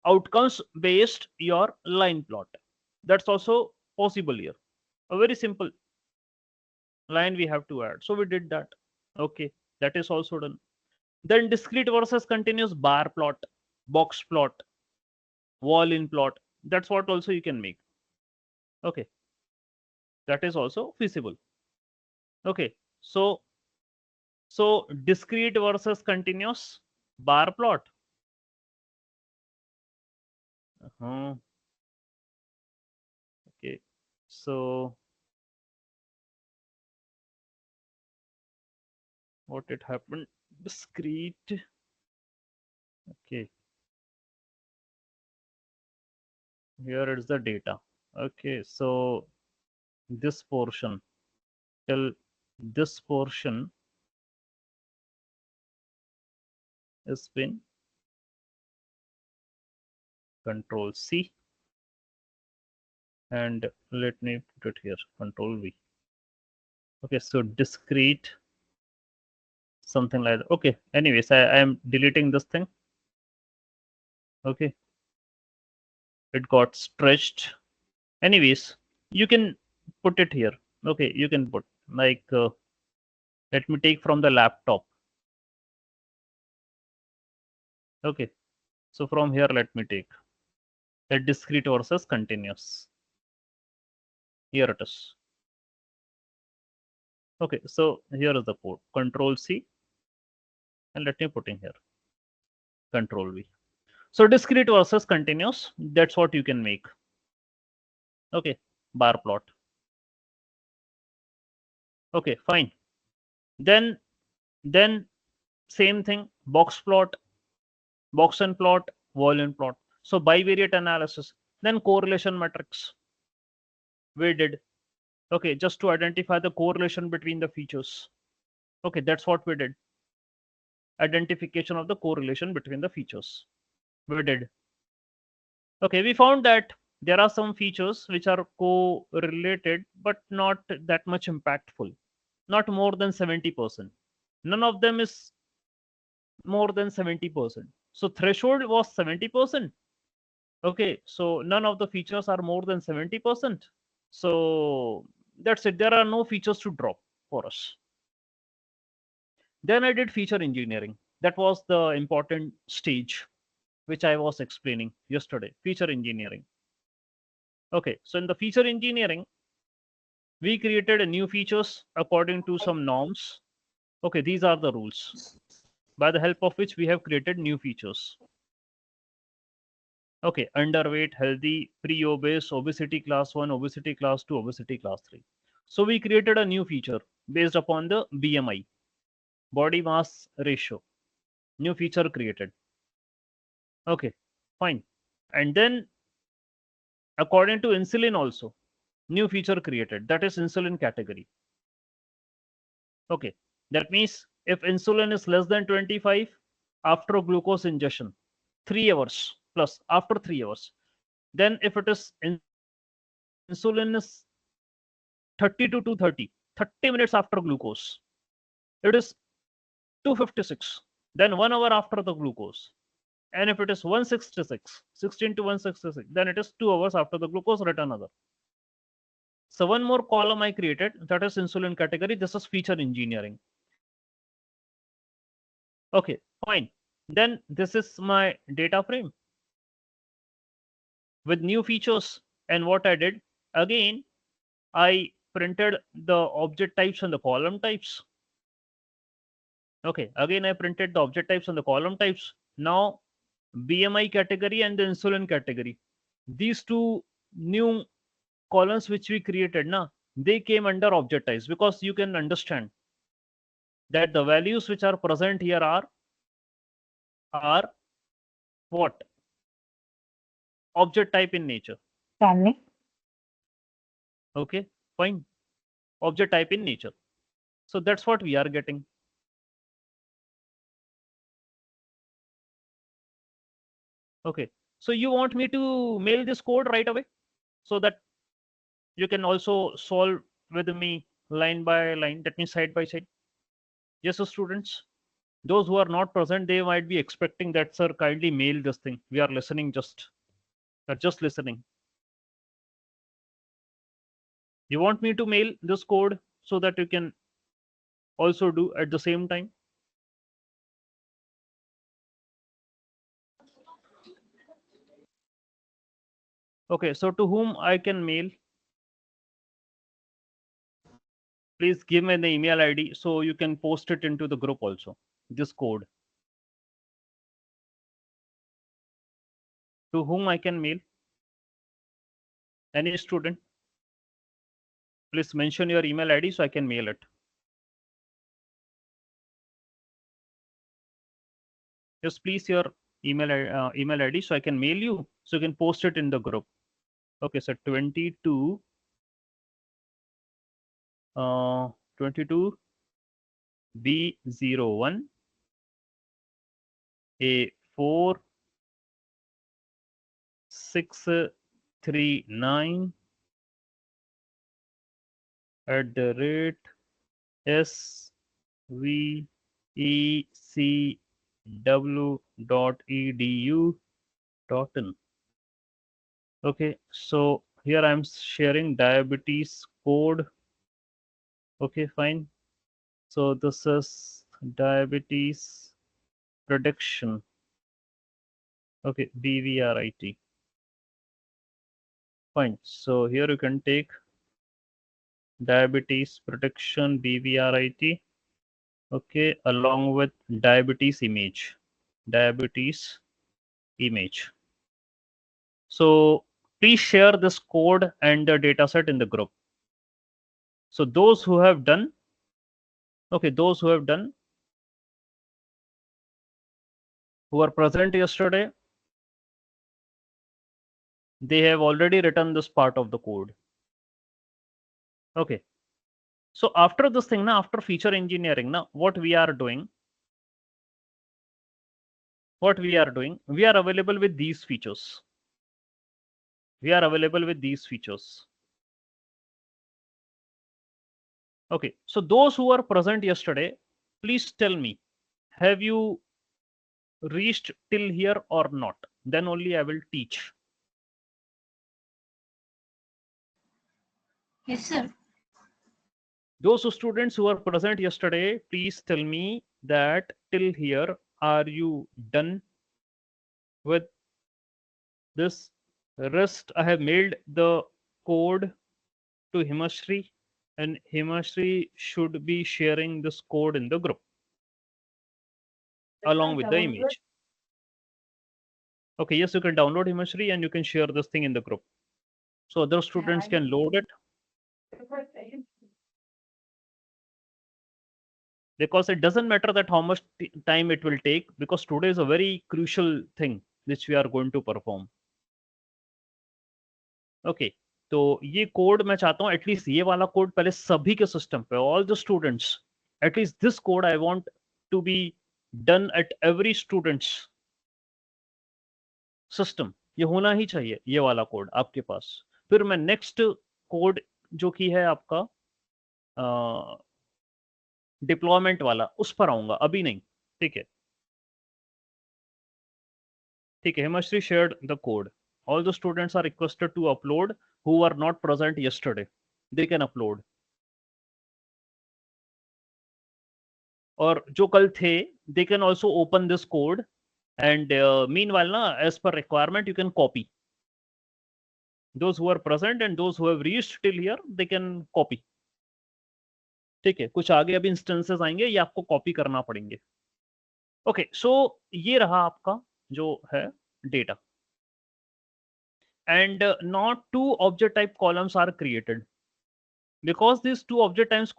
outcomes based your line plot. That's also possible here. A very simple line we have to add. So we did that. Okay, that is also done. Then discrete versus continuous bar plot, box plot, wall in plot. That's what also you can make. Okay, that is also feasible. Okay, so discrete versus continuous bar plot. Okay, so what it happened? Discrete. Okay, here is the data. Okay, so this portion till this portion has been Control C, and let me put it here, Control V. Okay, so discrete, something like that. Okay, anyways, I am deleting this thing. Okay, it got stretched. Anyways, you can put it here. Okay, you can put. Like let me take from the laptop. Okay, so from here let me take the discrete versus continuous. Here it is. Okay, so here is the code. Control C, and let me put in here Control V. So discrete versus continuous, that's what you can make. Okay, bar plot. Okay, fine. Then same thing, box plot, Boxen plot, volume plot. So bivariate analysis. Then correlation matrix we did. Okay, just to identify the correlation between the features. Okay, that's what we did. Identification of the correlation between the features. We did. Okay, we found that there are some features which are correlated but not that much impactful. Not more than 70%. None of them is more than 70%. So threshold was 70%. Okay, so none of the features are more than 70%. So that's it. There are no features to drop for us. Then I did feature engineering. That was the important stage which I was explaining yesterday. Feature engineering. Okay, so in the feature engineering, we created a new features according to some norms. Okay, these are the rules by the help of which we have created new features. Okay, underweight, healthy, pre-obese, obesity class 1, obesity class 2, obesity class 3. So we created a new feature based upon the BMI, body mass ratio. New feature created. Okay, fine. And then according to insulin also, new feature created. That is insulin category. Okay, that means if insulin is less than 25 after glucose ingestion, 3 hours plus after 3 hours. Then if it is insulin is 30 to 230, 30 minutes after glucose, it is 256. Then 1 hour after the glucose. And if it is 166, 16 to 166, then it is 2 hours after the glucose, write another. So one more column I created, that is insulin category. This is feature engineering. Okay, fine. Then this is my data frame with new features. And what I did, again, I printed the object types and the column types. Okay, again, I printed the object types and the column types. Now, BMI category and the insulin category. These two new columns which we created, they came under object types, because you can understand that the values which are present here are what? Object type in nature. Stanley. Okay, fine. Object type in nature. So that's what we are getting. Okay. So you want me to mail this code right away so that you can also solve with me line by line, that means side by side? Yes, so students. Those who are not present, they might be expecting that, sir, kindly mail this thing. We are listening, just listening. You want me to mail this code so that you can also do at the same time? Okay, so to whom I can mail? Please give me the email ID so you can post it into the group also. This code. To whom I can mail? Any student? Please mention your email ID so I can mail it. Just please your email ID so I can mail you, so you can post it in the group. Okay, so 22 22 B01 A4 639 @svecw.edu.in. Okay, so here I'm sharing diabetes code Okay, fine. So this is diabetes prediction. Okay, BVRIT. Fine. So here you can take diabetes prediction BVRIT. Okay, along with diabetes image. Diabetes image. So please share this code and the dataset in the group. So those who have done, okay, those who have done, who were present yesterday, they have already written this part of the code. Okay. So after this thing, now after feature engineering, now what we are doing, we are available with these features. We are available with these features. Okay. So those who were present yesterday, please tell me, have you reached till here or not? Then only I will teach. Yes, sir. Those students who were present yesterday, please tell me that till here, are you done with this? Rest, I have mailed the code to Himashri, and Himashri should be sharing this code in the group along with the image. Okay, yes, you can download Himashri and you can share this thing in the group. So other students can load it, because it doesn't matter that how much time it will take, because today is a very crucial thing which we are going to perform. Okay, तो ये code मैं चाहता हूँ at least ये वाला code पहले सभी के सिस्टम पे, all the students, at least this code I want to be done at every students system. ये होना ही चाहिए ये वाला कोड आपके पास. फिर मैं नेक्स्ट कोड जो कि है आपका डिप्लॉयमेंट वाला, उस पर आऊंगा, अभी नहीं. ठीक है, ठीक है. Himashri shared the code. All the students are requested to upload who were not present yesterday. They can upload. और जो कल थे, they can also open this code, and meanwhile na, as per requirement you can copy. Those who are present and those who have reached till here, they can copy. ठीक है, कुछ आगे अभी instances आएंगे, ये आपको कॉपी करना पड़ेंगे. ओके, सो ये रहा आपका जो है data, and not two object type columns are created. Because these two object types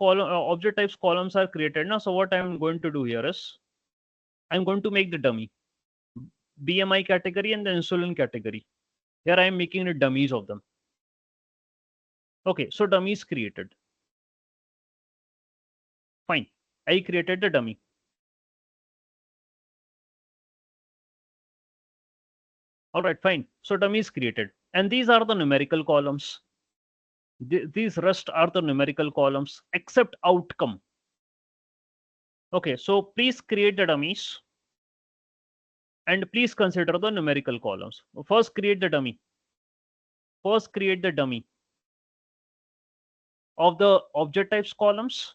columns are created now, so what I'm going to do here is I'm going to make the dummy BMI category and the insulin category. Here I am making the dummies of them. Okay, so dummy is created. Fine, I created the dummy. All right, fine. So dummy is created, and these are the numerical columns. These rest are the numerical columns except outcome. Okay, so please create the dummies and please consider the numerical columns. First create the dummy. First create the dummy of the object types columns,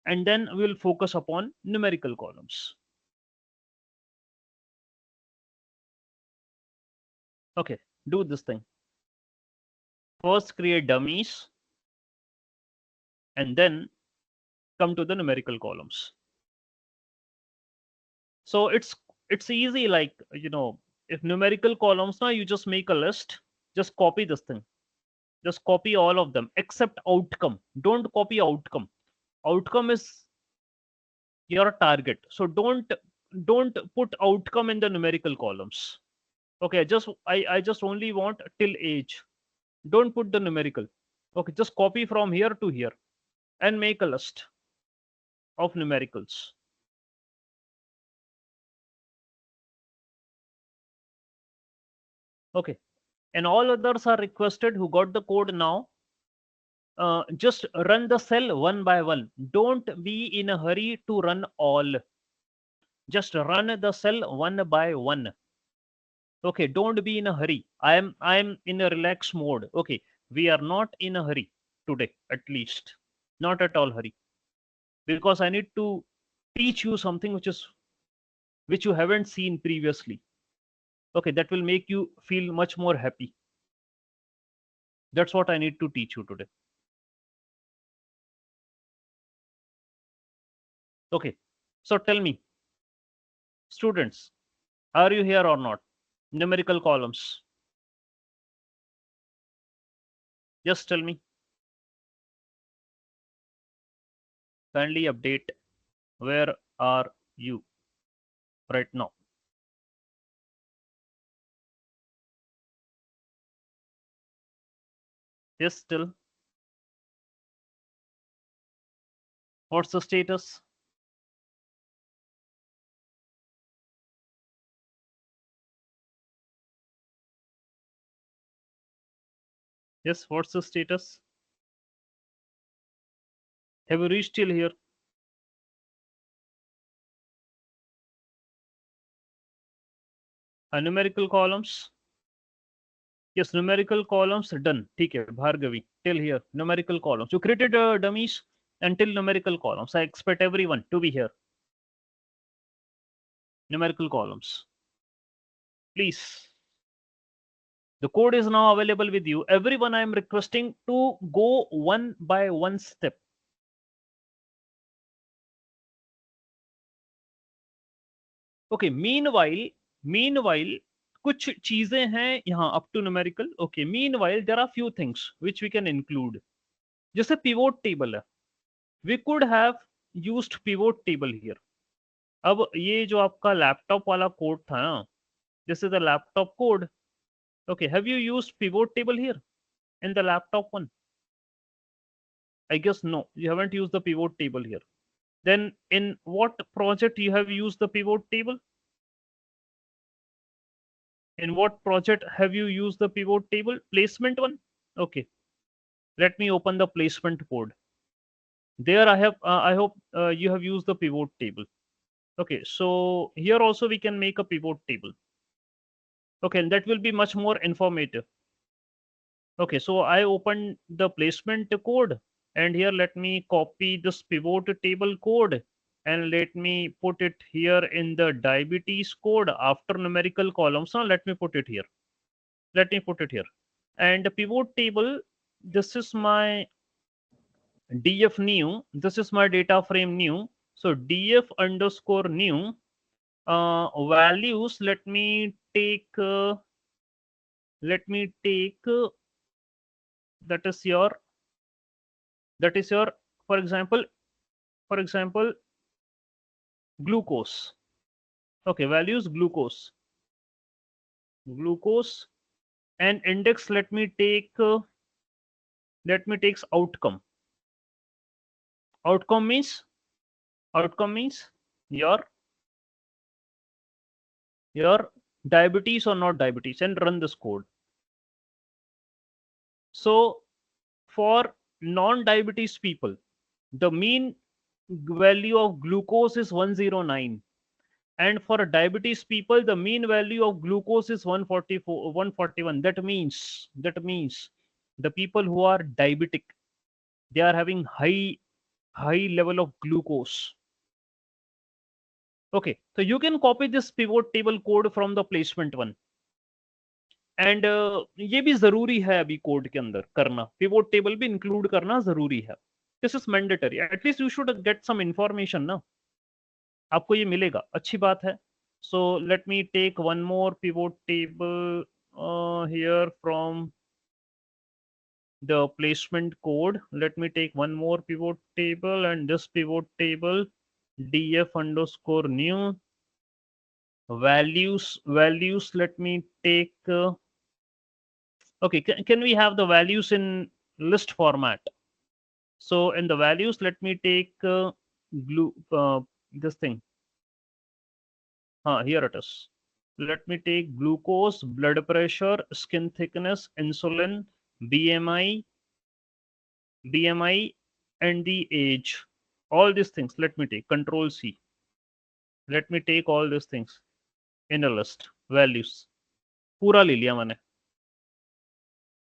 and then we will focus upon numerical columns. Okay, do this thing. First create dummies and then come to the numerical columns. So it's easy, like, you know, if numerical columns, now you just make a list, just copy this thing, just copy all of them except outcome. Don't copy outcome. Outcome is your target, so don't put outcome in the numerical columns. Okay, I just only want till age. Don't put the numerical. Okay, just copy from here to here and make a list of numericals. Okay, and all others are requested who got the code now. Just run the cell one by one. Don't be in a hurry to run all. Just run the cell one by one. Okay, don't be in a hurry. I am in a relaxed mode. Okay, we are not in a hurry today, at least. Not at all hurry, because I need to teach you something which you haven't seen previously. Okay, that will make you feel much more happy. That's what I need to teach you today. Okay, so tell me, students, are you here or not? Numerical columns. Just tell me. Kindly update. Where are you right now? Yes, still. What's the status? Yes, what's the status? Have you reached till here? Numerical columns. Yes, numerical columns done. ठीक है, Bhargavi. Till here, numerical columns. You created dummies until numerical columns. I expect everyone to be here. Numerical columns. Please. The code is now available with you. Everyone, I am requesting to go one by one step. Okay, meanwhile, कुछ चीजें हैं यहाँ up to numerical. Okay, meanwhile, there are few things which we can include. जैसे pivot table है. We could have used pivot table here. अब ये जो आपका लैपटॉप वाला कोड था ना, this is the laptop code. Okay, have you used pivot table here in the laptop one? I guess no, you haven't used the pivot table here. Then in what project you have used the pivot table? In what project have you used the pivot table? Placement one? Okay, let me open the placement code. There I hope you have used the pivot table. Okay, so here also we can make a pivot table. Okay, and that will be much more informative. Okay, so I opened the placement code, and here let me copy this pivot table code and let me put it here in the diabetes code after numerical columns. Now let me put it here. Let me put it here. And the pivot table, this is my df new. This is my data frame new. So df underscore new values. Let me take that is your that is your for example glucose. Okay, values glucose and index. Let me take outcome. Outcome means outcome means your your diabetes or not diabetes, and run this code. So for non-diabetes people, the mean value of glucose is 109, and for diabetes people the mean value of glucose is 144 141. That means the people who are diabetic, they are having high level of glucose. Okay, so you can copy this pivot table code from the placement one. And ये भी जरूरी है अभी code के अंदर करना, pivot table भी include करना जरूरी है. This is mandatory. At least you should get some information ना, आपको ये मिलेगा, अच्छी बात है. So let me take one more pivot table here from the placement code. Let me take one more pivot table, and this pivot table df underscore new values. Let me take okay, can we have the values in list format? So in the values, let me take this thing. Here it is. Let me take glucose, blood pressure, skin thickness, insulin, BMI, BMI, and the age. All these things. Let me take Control C. Let me take all these things in a list. Values. पूरा ले लिया मैंने.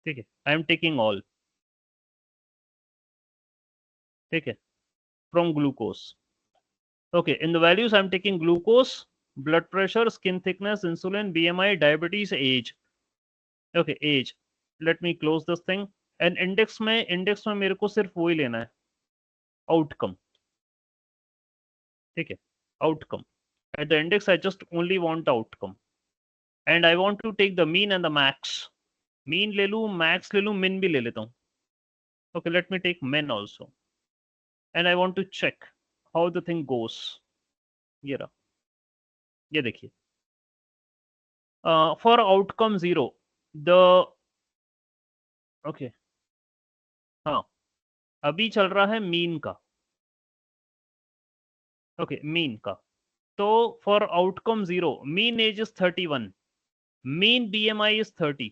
ठीक है. I am taking all. ठीक है, from glucose. Okay, in the values I'm taking glucose, blood pressure, skin thickness, insulin, BMI, diabetes, age. Okay, age. Let me close this thing. And index में मेरे को सिर्फ वही लेना है, outcome. ठीक है, outcome. At the index I just only want outcome. And I want to take the mean and the max. Mean ले लूँ, max ले लूँ, min भी ले लेता हूँ. Okay, let me take min also. And I want to check how the thing goes. ये रहा, ये देखिए. For outcome 0, the okay, हाँ, अभी चल रहा है मीन का. ओके, मीन का. तो for outcome 0, mean age is 31, mean BMI is 30,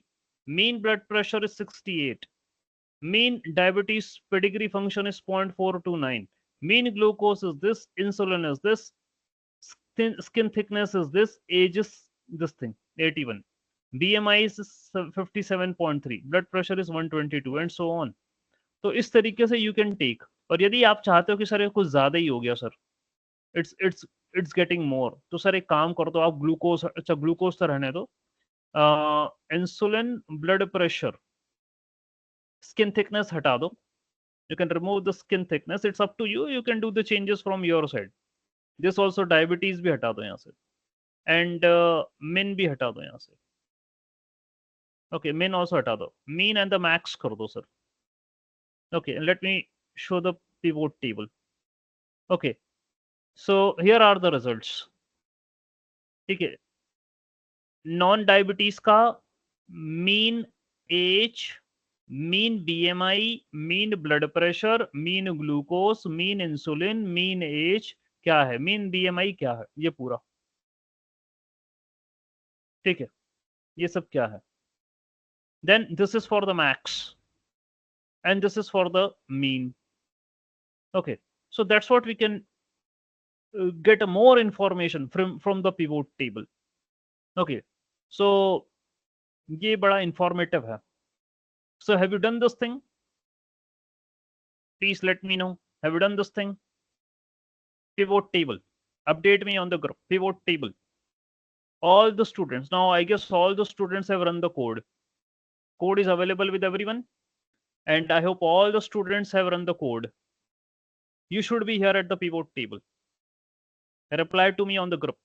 mean blood pressure is 68, mean diabetes pedigree function is 0.429, mean glucose is this, insulin is this, skin thickness is this, age is this thing 81, BMI is 57.3, blood pressure is 122 and so on. तो इस तरीके से you can take. और यदि आप चाहते हो कि सर ये कुछ ज्यादा ही हो गया सर, इट्स गेटिंग मोर, तो सर एक काम कर दो आप ग्लूकोज, अच्छा ग्लूकोज तो रहने दो, insulin, blood pressure, skin thickness हटा दो. You can remove the skin thickness, it's up to you, you can do the changes from your side. This also diabetes भी हटा दो यहाँ से, and min भी हटा दो यहाँ से. Okay, min also हटा दो, mean and the max कर दो sir. Okay, and let me show the pivot table. Okay, so here are the results. ठीक है, नॉन डायबिटीज का mean age, mean BMI, mean blood pressure, mean glucose, mean insulin, mean age क्या है, mean BMI क्या है, ये पूरा. ठीक है, ये सब क्या है. Then this is for the max and this is for the mean. Okay, so that's what we can get more information from the pivot table. Okay, so ये बड़ा informative है. So have you done this thing? Please let me know. Have you done this thing? Pivot table. Update me on the group. Pivot table. All the students. Now I guess all the students have run the code. Code is available with everyone. And I hope all the students have run the code. You should be here at the pivot table. Reply to me on the group.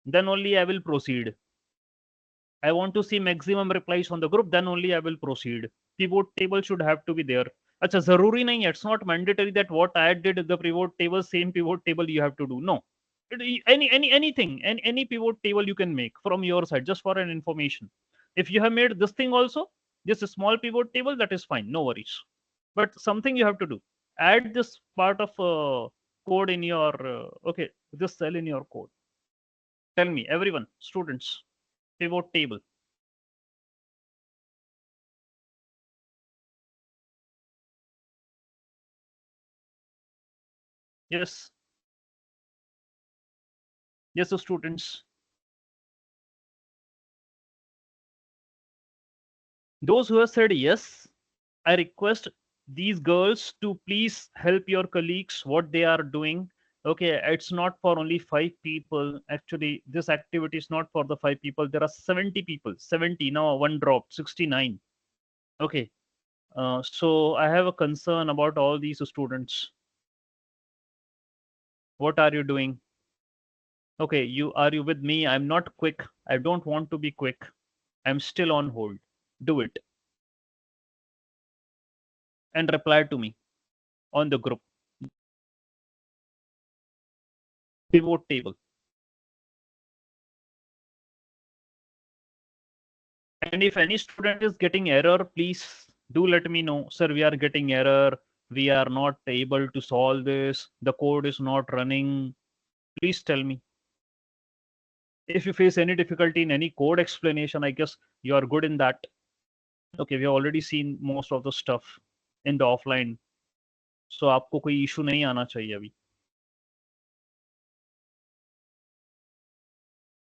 Then only I will proceed. I want to see maximum replies on the group. Then only I will proceed. Pivot table should have to be there. अच्छा जरूरी नहीं है, it's not mandatory that what I did the pivot table, same pivot table you have to do. No, anything, any pivot table you can make from your side, just for an information. If you have made this thing also, this small pivot table, that is fine, no worries. But something you have to do, add this part of code in your okay, this cell in your code. Tell me everyone, students, pivot table. Yes, yes, students. Those who have said yes, I request these girls to please help your colleagues what they are doing. Okay, it's not for only 5 people. Actually, this activity is not for the 5 people. There are 70 people. 70 now. One dropped. 69. Okay. So I have a concern about all these students. What are you doing? Okay, you with me? I'm not quick. I don't want to be quick. I'm still on hold. Do it and reply to me on the group. Pivot table. And if any student is getting error, please do let me know. Sir, we are getting error. We are not able to solve this. The code is not running. Please tell me. If you face any difficulty in any code explanation, I guess you are good in that. Okay, we have already seen most of the stuff in the offline. So आपको कोई issue नहीं आना चाहिए अभी.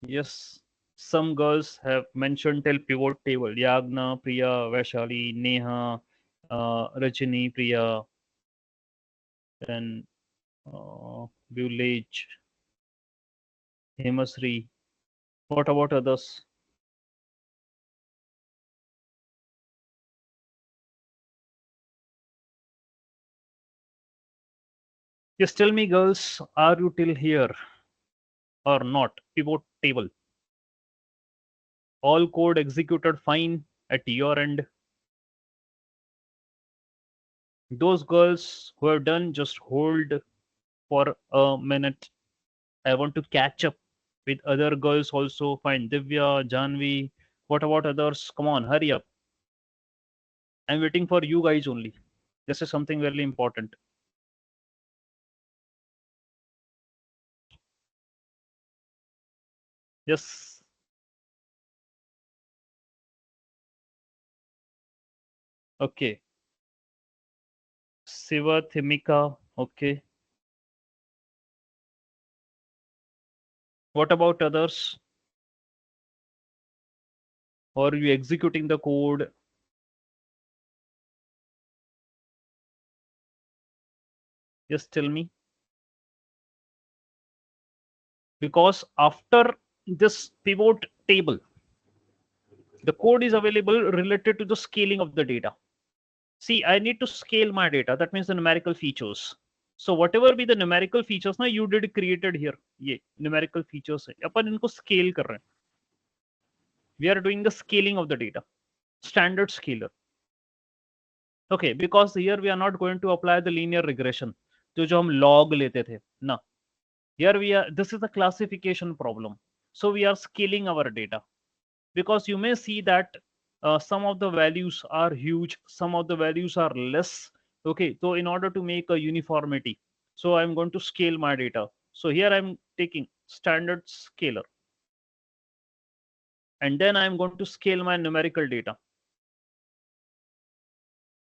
Yes, some girls have mentioned till pivot table. Yagna, Priya, Vaishali, Neha, Rajini, Priya. then Village, Hemasri. What about others? Just tell me, girls, are you till here or not? Pivot table. All code executed fine at your end. Those girls who have done, just hold for a minute. I want to catch up with other girls also. Fine. Divya, Janvi. What about others? Come on, hurry up. I'm waiting for you guys only. This is something very important. Yes. Okay. Siva, Thimika. Okay. What about others? Or are you executing the code? Just tell me. Because after this pivot table, the code is available related to the scaling of the data. See, I need to scale my data. That means the numerical features. So whatever be the numerical features ना you did created here, ये numerical features है. अपन इनको scale कर रहे हैं. We are doing the scaling of the data. Standard scaler. Okay, because here we are not going to apply the linear regression. जो हम log लेते थे ना. Here we are. This is a classification problem. So we are scaling our data. Because you may see that some of the values are huge, some of the values are less. Okay, so in order to make a uniformity, so I'm going to scale my data. So here I'm taking standard scaler, and then I'm going to scale my numerical data.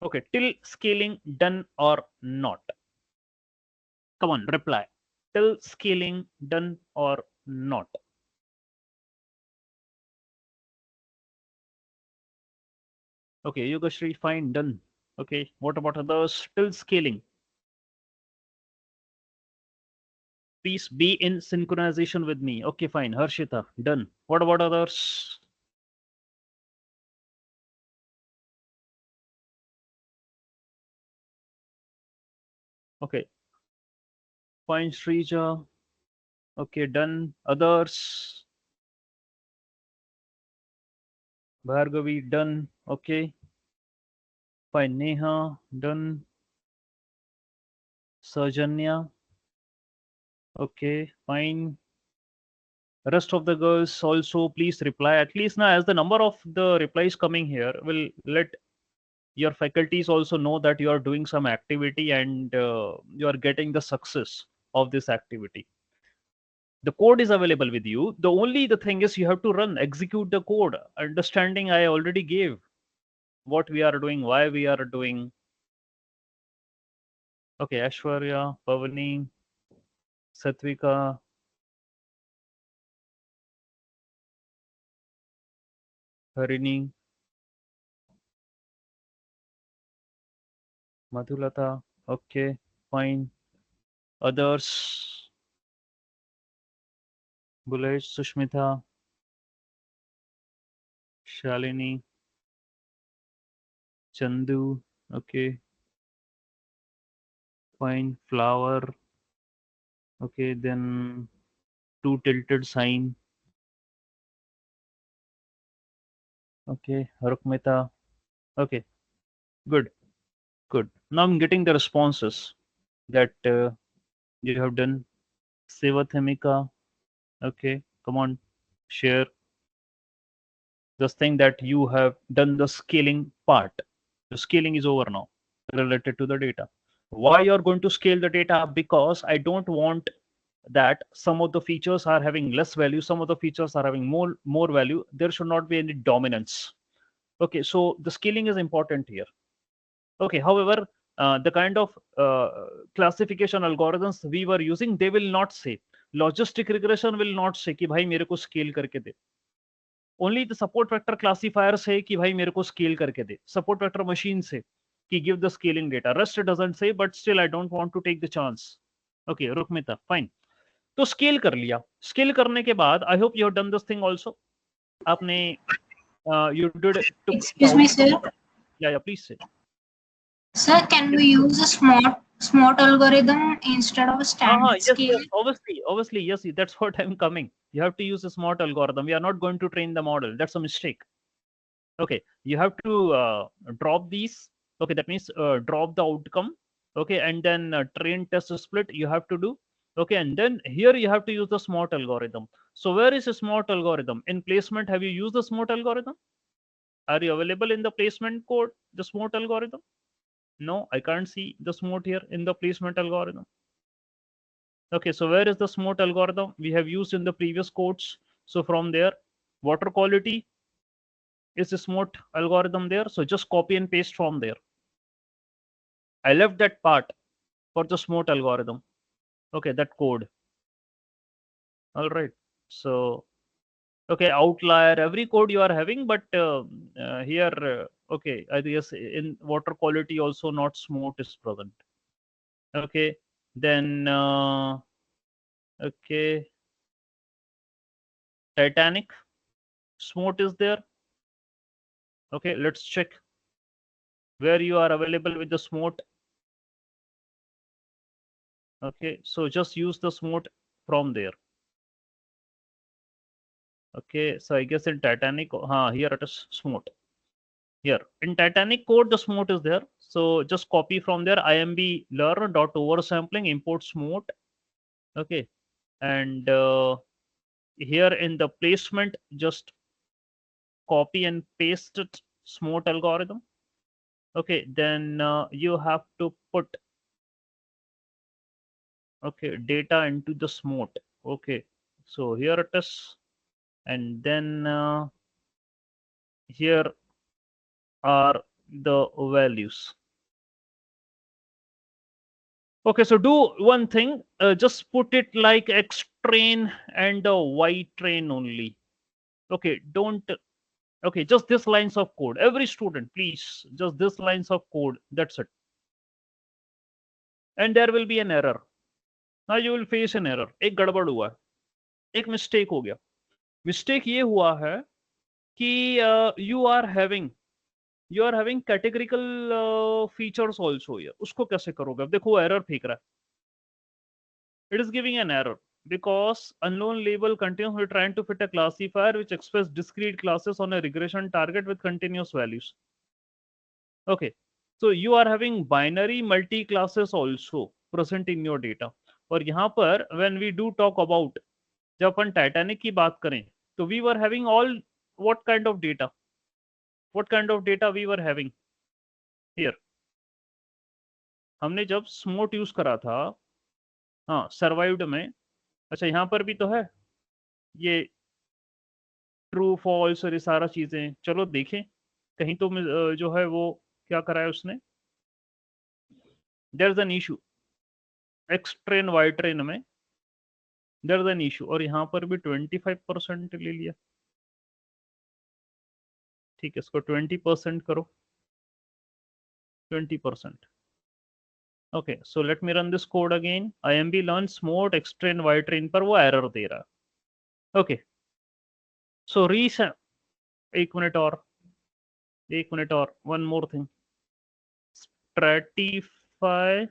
Okay, till scaling done or not? Come on, reply. Till scaling done or not? Okay, Yogashri, fine, done. Okay, what about others? Till scaling. Please be in synchronization with me. Okay, fine. Harshita, done. What about others? Okay, fine. Srija. Okay, done. Others? Bhargavi, done. Okay, fine. Neha, done. Sajanya. Okay, fine. Rest of the girls also please reply. At least now, as the number of the replies coming here will let your faculties also know that you are doing some activity and you are getting the success of this activity. The code is available with you. The thing is you have to run, execute the code. Understanding I already gave what we are doing, why we are doing. Okay, Ashwarya, Pavani, Satvika, Harini, Madhulata. Okay, fine. Others, Bullet, Sushmita, Shalini, Chandu. Okay, fine. Flower. Okay, then two tilted sign. Okay, Rukmita. Okay, good, good. Now I'm getting the responses that you have done. Sivathemika. Okay, come on, share this thing that you have done the scaling part. The scaling is over now related to the data. Why you're going to scale the data? Because I don't want that some of the features are having less value, some of the features are having more value. There should not be any dominance. Okay, so the scaling is important here. Okay, however, the kind of classification algorithms we were using, they will not say, logistic regression will not say कि भाई मेरे को scale करके दे. Only the support vector classifier say कि भाई मेरे को scale करके दे. Support vector machine से कि give the scaling data. Rest it doesn't say, but still I don't want to take the chance. Okay, रुकमिता, fine. तो स्केल कर लिया. स्केल करने के बाद I hope you have done this thing also. आपने you did took the Excuse me, sir. yeah, please say. Sir, can we use a smart algorithm instead of a standard Yes, scale? obviously, yes, that's what I'm coming. You have to use a smart algorithm. We are not going to train the model. That's a mistake. Okay, you have to drop these. Okay, that means drop the outcome. Okay, and then train test split you have to do. Okay, and then here you have to use the smart algorithm. So where is a smart algorithm in placement? Have you used the smart algorithm? Are you available in the placement code, the smart algorithm? No, I can't see the smart here in the placement algorithm. Okay, so where is the smart algorithm we have used in the previous codes? So from there, water quality is a smart algorithm there. So just copy and paste from there. I left that part for the smart algorithm. Okay, that code. All right. So, okay, outlier, every code you are having, but here, okay, I guess in water quality also not smart is present. Okay, then, okay, Titanic, smart is there. Okay, let's check where you are available with the smart. Okay, so just use the smart from there. Okay, so I guess in Titanic, here it is smart. Here in Titanic code, the smart is there. So just copy from there. imb learn dot oversampling import smart. Okay, and here in the placement, just copy and paste it smart algorithm. Okay, then you have to put okay data into the smart. Okay, so here it is, and then here are the values. Okay, so do one thing, just put it like X train and Y train only. Okay, don't, okay, just this lines of code. Every student, please, just this lines of code. That's it. And there will be an error. Now you will face an error. एक गड़बड़ हुआ है, एक mistake हो गया. Mistake ये हुआ है कि you are having categorical features also here. उसको कैसे करोगे? अब देखो एरर फेंक रहा है. It is giving an error because unknown label continuously trying to fit a classifier which express discrete classes on a regression target with continuous values. Okay, so you are having binary multi classes also present in your data. और यहाँ पर when we do talk about, जब अपन Titanic की बात करें, तो we were having all what kind of data? What kind of data we were having here? हमने जब स्मोट यूज करा था, हाँ सर्वाइव्ड में, अच्छा यहाँ पर भी तो है ये ट्रू फॉल्स और ये सारा चीजें. चलो देखें कहीं तो जो है वो क्या करा है उसने. There is an issue X train Y train में, देयर इज एन इशू. और यहाँ पर भी 25% ले लिया. ठीक है, इसको 20% करो. 20%. Okay, so let me run this code again. imb learn smart x train y train पर वो एरर दे रहा है. ओके, सो एक मिनट और one more thing. stratify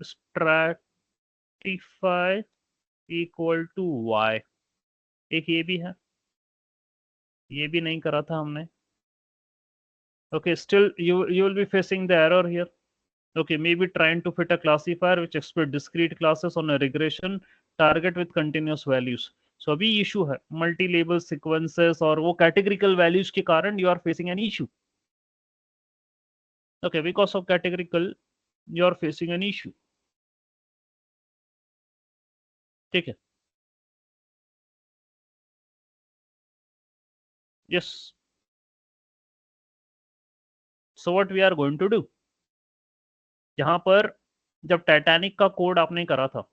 stratify equal to y. एक ये भी है, ये भी नहीं करा था हमने. Okay, still you will be facing the error here. Okay, maybe trying to fit a classifier which expect discrete classes on a regression target with continuous values. So अभी issue है multi label sequences और वो categorical values के कारण you are facing an issue. Okay, because of categorical you are facing an issue. ठीक है. Yes. So what we are going to do? यहाँ पर जब टाइटैनिक का कोड आपने करा था,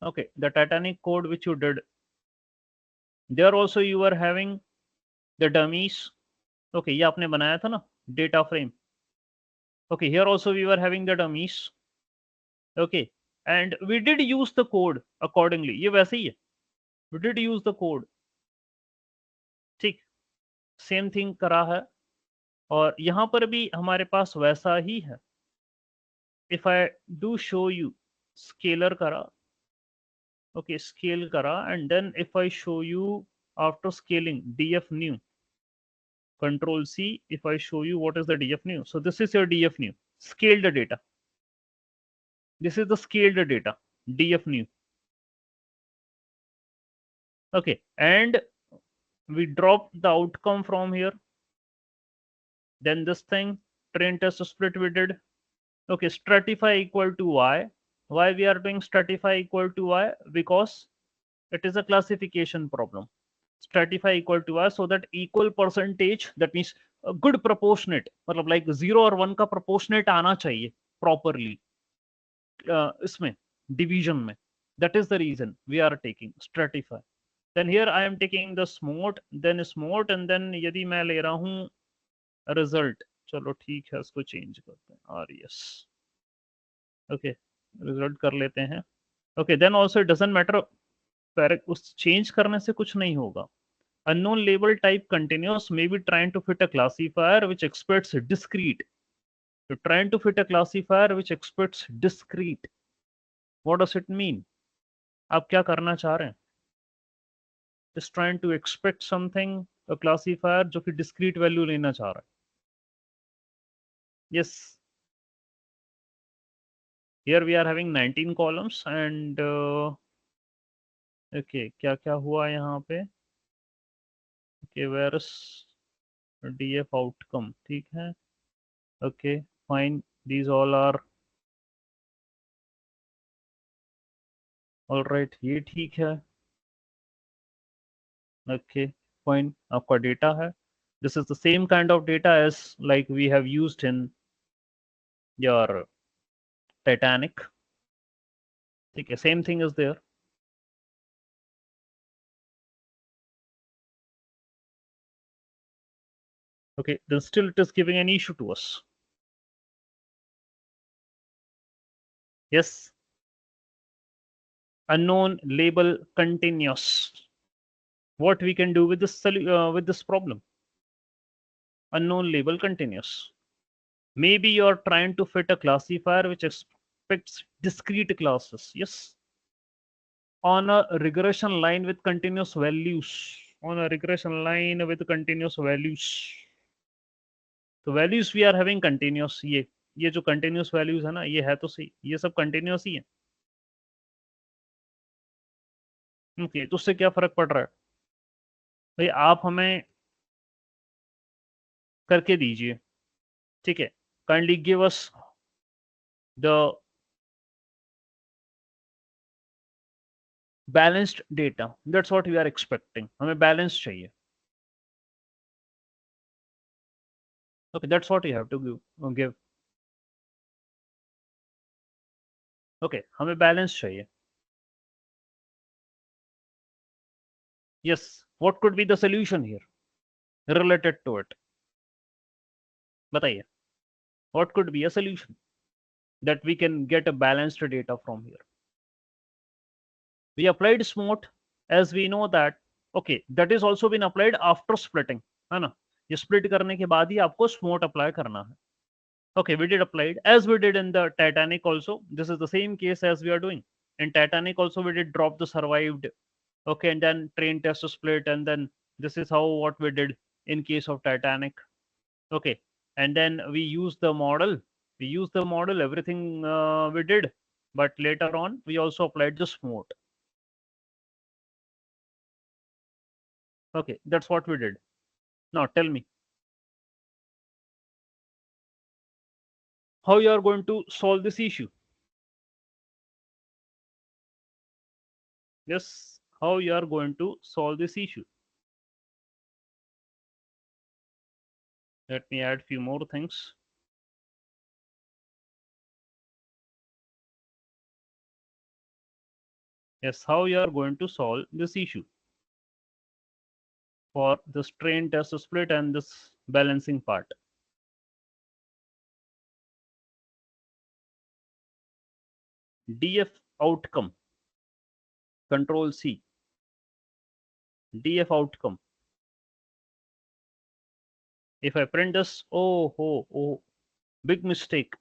okay, the Titanic code which you did, there also you were having the dummies. Okay, ये आपने बनाया था ना, data frame. Okay, here also we were having the dummies. Okay, and we did use the code accordingly. ये वैसे ही है. We did use the code. ठीक, same thing करा है और यहाँ पर भी हमारे पास वैसा ही है. If I do show you scalar करा, okay, scale करा, and then if I show you after scaling df new, control C, if I show you what is the df new. So this is your df new, scaled data. This is the scaled data, df new. Okay, and we drop the outcome from here. Then this thing, train test split we did. Okay, stratify equal to y. Why we are doing stratify equal to y? Because it is a classification problem. Stratify equal to y so that equal percentage, that means a good proportionate, मतलब like 0 और 1 का proportionate आना चाहिए properly इसमें division में. That is the reason we are taking stratify. Then here I am taking the smart, then smart, and then यदि मैं ले रहा हूँ result, चलो ठीक है, इसको change करते हैं res. Okay, result कर लेते हैं. Okay, then also it doesn't matter, उस change करने से कुछ नहीं होगा. Unknown label type continuous may be trying to fit a classifier which expects discrete. You're trying to fit a classifier which expects discrete. What does it mean? आप क्या करना चाह रहे हैं? Just trying to expect something, a classifier जो कि discrete value लेना चाह रहा है. Yes. Here we are having 19 columns and okay, क्या क्या हुआ यहाँ पे? Okay, where is df outcome? ठीक है. Okay, fine. These all are all right. ये ठीक है. Okay, fine. आपका data है. This is the same kind of data as like we have used in your Titanic. Okay, same thing is there. Okay, then still it is giving an issue to us. Yes. Unknown label continuous. What we can do with this problem? Unknown label continuous. Maybe you're trying to fit a classifier which expects discrete classes. Yes. On a regression line with continuous values. On a regression line with continuous values. तो values we are having continuous. ये जो continuous values है ना, ये है तो सही, ये सब कंटिन्यूस ही है. ओके, तो उससे क्या फर्क पड़ रहा है भाई? आप हमें करके दीजिए, ठीक है. Kindly give us the balanced data. That's what we are expecting. हमें बैलेंस चाहिए. Okay, that's what you have to give. Okay, हमें बैलेंस चाहिए. Yes, what could be the solution here related to it? बताइए, what could be a solution that we can get a balanced data from here? We applied smart, as we know that. Okay, that is also been applied after splitting, है ना. ये split करने के बाद ही आपको smart apply करना है. Okay, we did applied as we did in the Titanic also. This is the same case as we are doing in Titanic also. We did drop the survived. Okay, and then train test split, and then this is how what we did in case of Titanic. Okay, and then we use the model. We use the model, everything we did, but later on we also applied the smart. Okay, that's what we did. Now tell me how you are going to solve this issue. Yes, how you are going to solve this issue. Let me add few more things. Yes, how you are going to solve this issue for this train test split and this balancing part. df outcome, control C, df outcome. If I print this, oh, big mistake.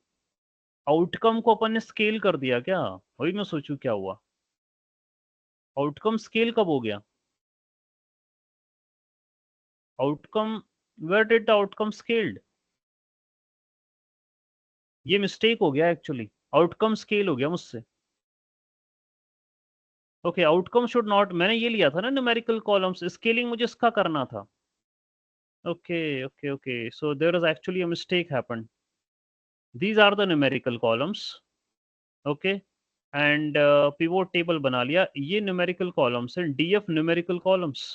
Outcome को अपन ने scale कर दिया क्या? वही मैं सोचूं क्या हुआ. आउटकम स्केल कब हो गया? Outcome, where did the outcome scaled? ये मिस्टेक हो गया एक्चुअली. आउटकम स्केल हो गया मुझसे. ओके, आउटकम शुड नॉट, मैंने ये लिया था ना न्यूमेरिकल कॉलम्स, स्केलिंग मुझे इसका करना था. Okay, so there is actually a mistake happened. These are the numerical columns. Okay, and pivot table बना लिया. ये numerical columns हैं, df numerical columns,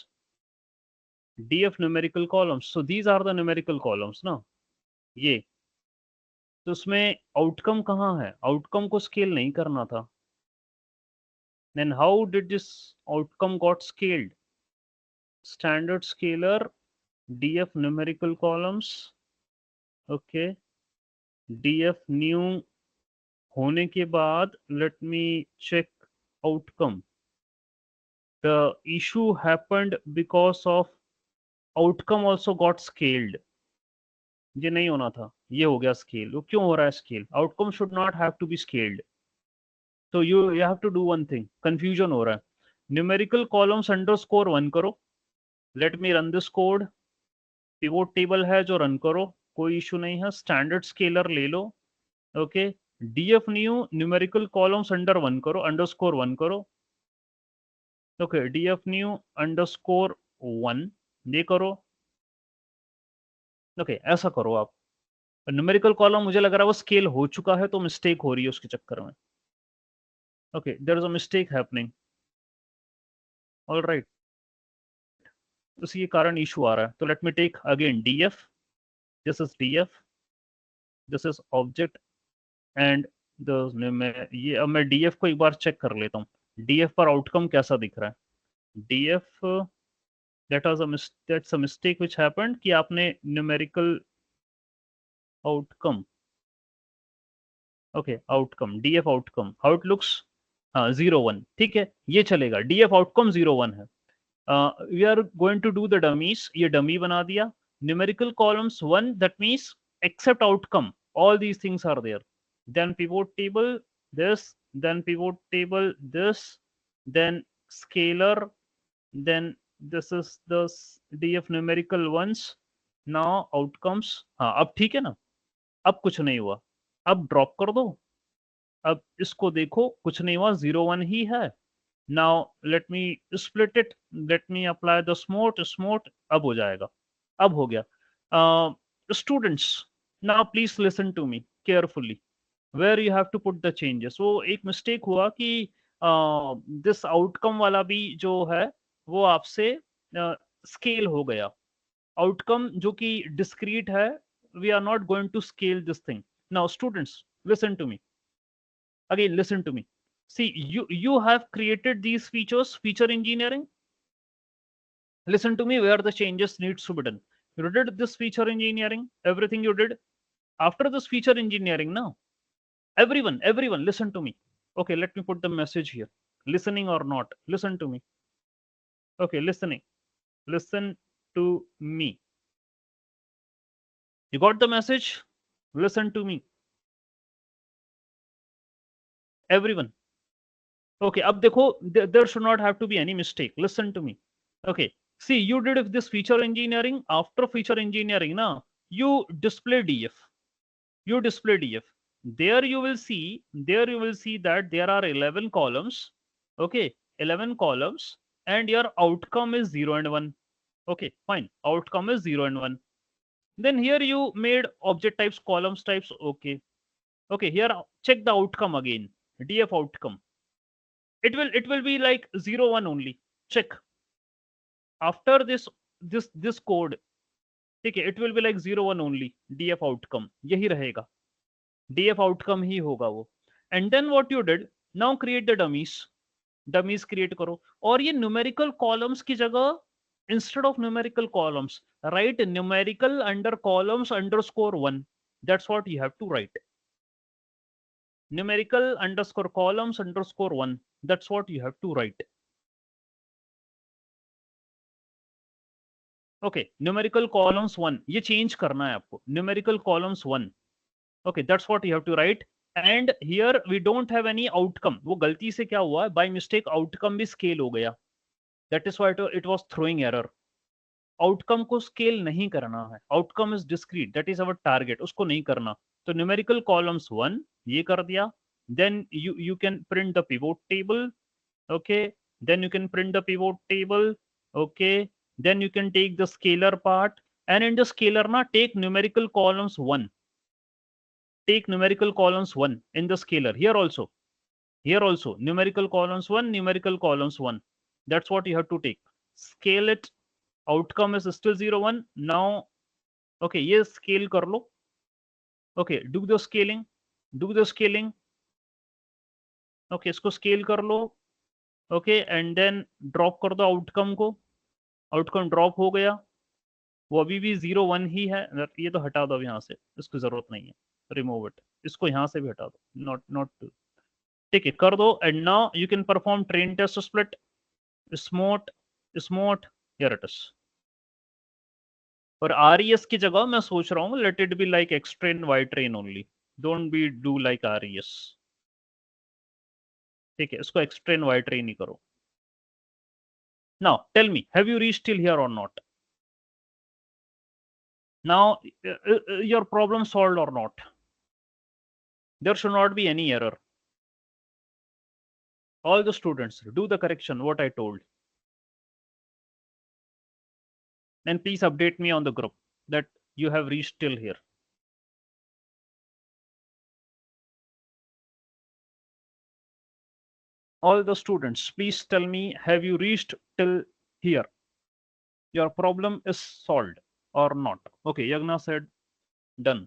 df numerical columns. So these are the numerical columns ना. ये तो उसमें outcome कहाँ है? आउटकम को स्केल नहीं करना था. Then how did this outcome got scaled? Standard scalar, df numerical columns. Okay, df new होने के बाद let me check outcome. The issue happened because of outcome also got scaled. ये नहीं होना था, ये हो गया स्केल. वो क्यों हो रहा है scale? Outcome should not have to be scaled. तो you have to do one thing. Confusion हो रहा है. न्यूमेरिकल कॉलम्स अंडरस्कोर 1 करो. Let me run this code. Pivot table है जो रन करो, कोई इशू नहीं है. स्टैंडर्ड स्केलर ले लो. Okay, df new numerical columns under 1 करो, अंडरस्कोर 1 करो. ओके, df न्यू अंडरस्कोर 1 ये करो. ओके, ऐसा करो आप. न्यूमेरिकल कॉलम मुझे लग रहा है वो स्केल हो चुका है, तो मिस्टेक हो रही है उसके चक्कर में. Okay, there is a mistake happening. All right, उसी के कारण इशू आ रहा है. तो let me take again df. This is df, this is object and ये अब मैं df को एक बार चेक कर लेता हूँ. df पर आउटकम कैसा दिख रहा है? df, that's a mistake which happened कि आपने numerical outcome. Okay, outcome, df outcome, how it looks. हाँ, 0 1, ठीक है, ये चलेगा. df आउटकम 0 1 है. We are going to do the dummies. ये डमी बना दिया. Numerical columns 1, that means except outcome, all these things are there. Then pivot table this, then pivot table this, then scalar, then this is the df numerical ones. now outcomes. हाँ, अब ठीक है ना. अब कुछ नहीं हुआ. अब ड्रॉप कर दो. अब इसको देखो, कुछ नहीं हुआ, 0 1 ही है. Now let me split it, let me apply the SMOTE. अब हो जाएगा. अब हो गया. Students, now please listen to me carefully. Where you have to put the changes. वो एक मिस्टेक हुआ कि दिस आउटकम वाला भी जो है वो आपसे स्केल हो गया. आउटकम जो कि डिस्क्रीट है, we are not going to scale this thing. Now students, listen to me. Again, listen to me. See, you have created these features, feature engineering. Listen to me, where the changes needs to be done. You did this feature engineering, everything you did. After this feature engineering, now everyone listen to me. Okay, let me put the message here. Listening or not, listen to me. Okay, listening, listen to me. You got the message? Listen to me, everyone. Okay, अब देखो, there should not have to be any mistake. Listen to me. Okay, see, you did this feature engineering. After feature engineering, now you display df. You display df. There you will see that there are 11 columns. Okay, 11 columns, and your outcome is 0 and 1. Okay, fine, outcome is 0 and 1. Then here you made object types, columns types. Okay, here check the outcome again. Df outcome, it will be like 0 1 only. Check. After this code, ठीक है, it will be like 0 1 only. df outcome यही रहेगा. df outcome ही होगा वो. And then what you did, now create the dummies create करो. और ये numerical columns की जगह, instead of numerical columns, write numerical under columns underscore 1. That's what you have to write. numerical underscore columns underscore 1. That's what you have to write. Okay, numerical columns 1. ये change करना है आपको. Numerical columns 1. Okay, that's what you have to write. And here we don't have any outcome. वो गलती से क्या हुआ? By mistake outcome भी scale हो गया. That is why it was throwing error. Outcome को स्केल नहीं करना है. Outcome is discrete, that is our target, उसको नहीं करना. तो न्यूमेरिकल कॉलम्स 1 ये कर दिया. Then you can print the pivot table. Okay, then you can print the pivot table. Okay, then you can take the scalar part, and in the scalar na take numerical columns 1. Take numerical columns 1 in the scalar. Here also numerical columns 1, numerical columns 1. That's what you have to take. Scale it. Outcome is still 0 1. Now okay, ये scale कर लो. Okay, do the scaling. Okay, इसको scale कर लो. Okay, and then drop कर दो outcome को. Outcome drop हो गया. वो अभी भी 0 1 ही है. ये तो हटा दो यहाँ से, इसकी जरूरत नहीं है. Remove it. इसको यहाँ से भी हटा दो. Not ठीक है, कर दो. And now you can perform train test split. Smart. Here it is. और RES की जगह मैं सोच रहा हूँ let it be like X train Y train only. Don't be do like RES. ठीक है, इसको X train Y train ही करो. Now tell me, have you reached till here or not? Now your problem solved or not? There should not be any error. All the students do the correction what I told. And please update me on the group that you have reached till here. All the students, please tell me, have you reached till here? Your problem is solved or not? Okay, Yagna said done.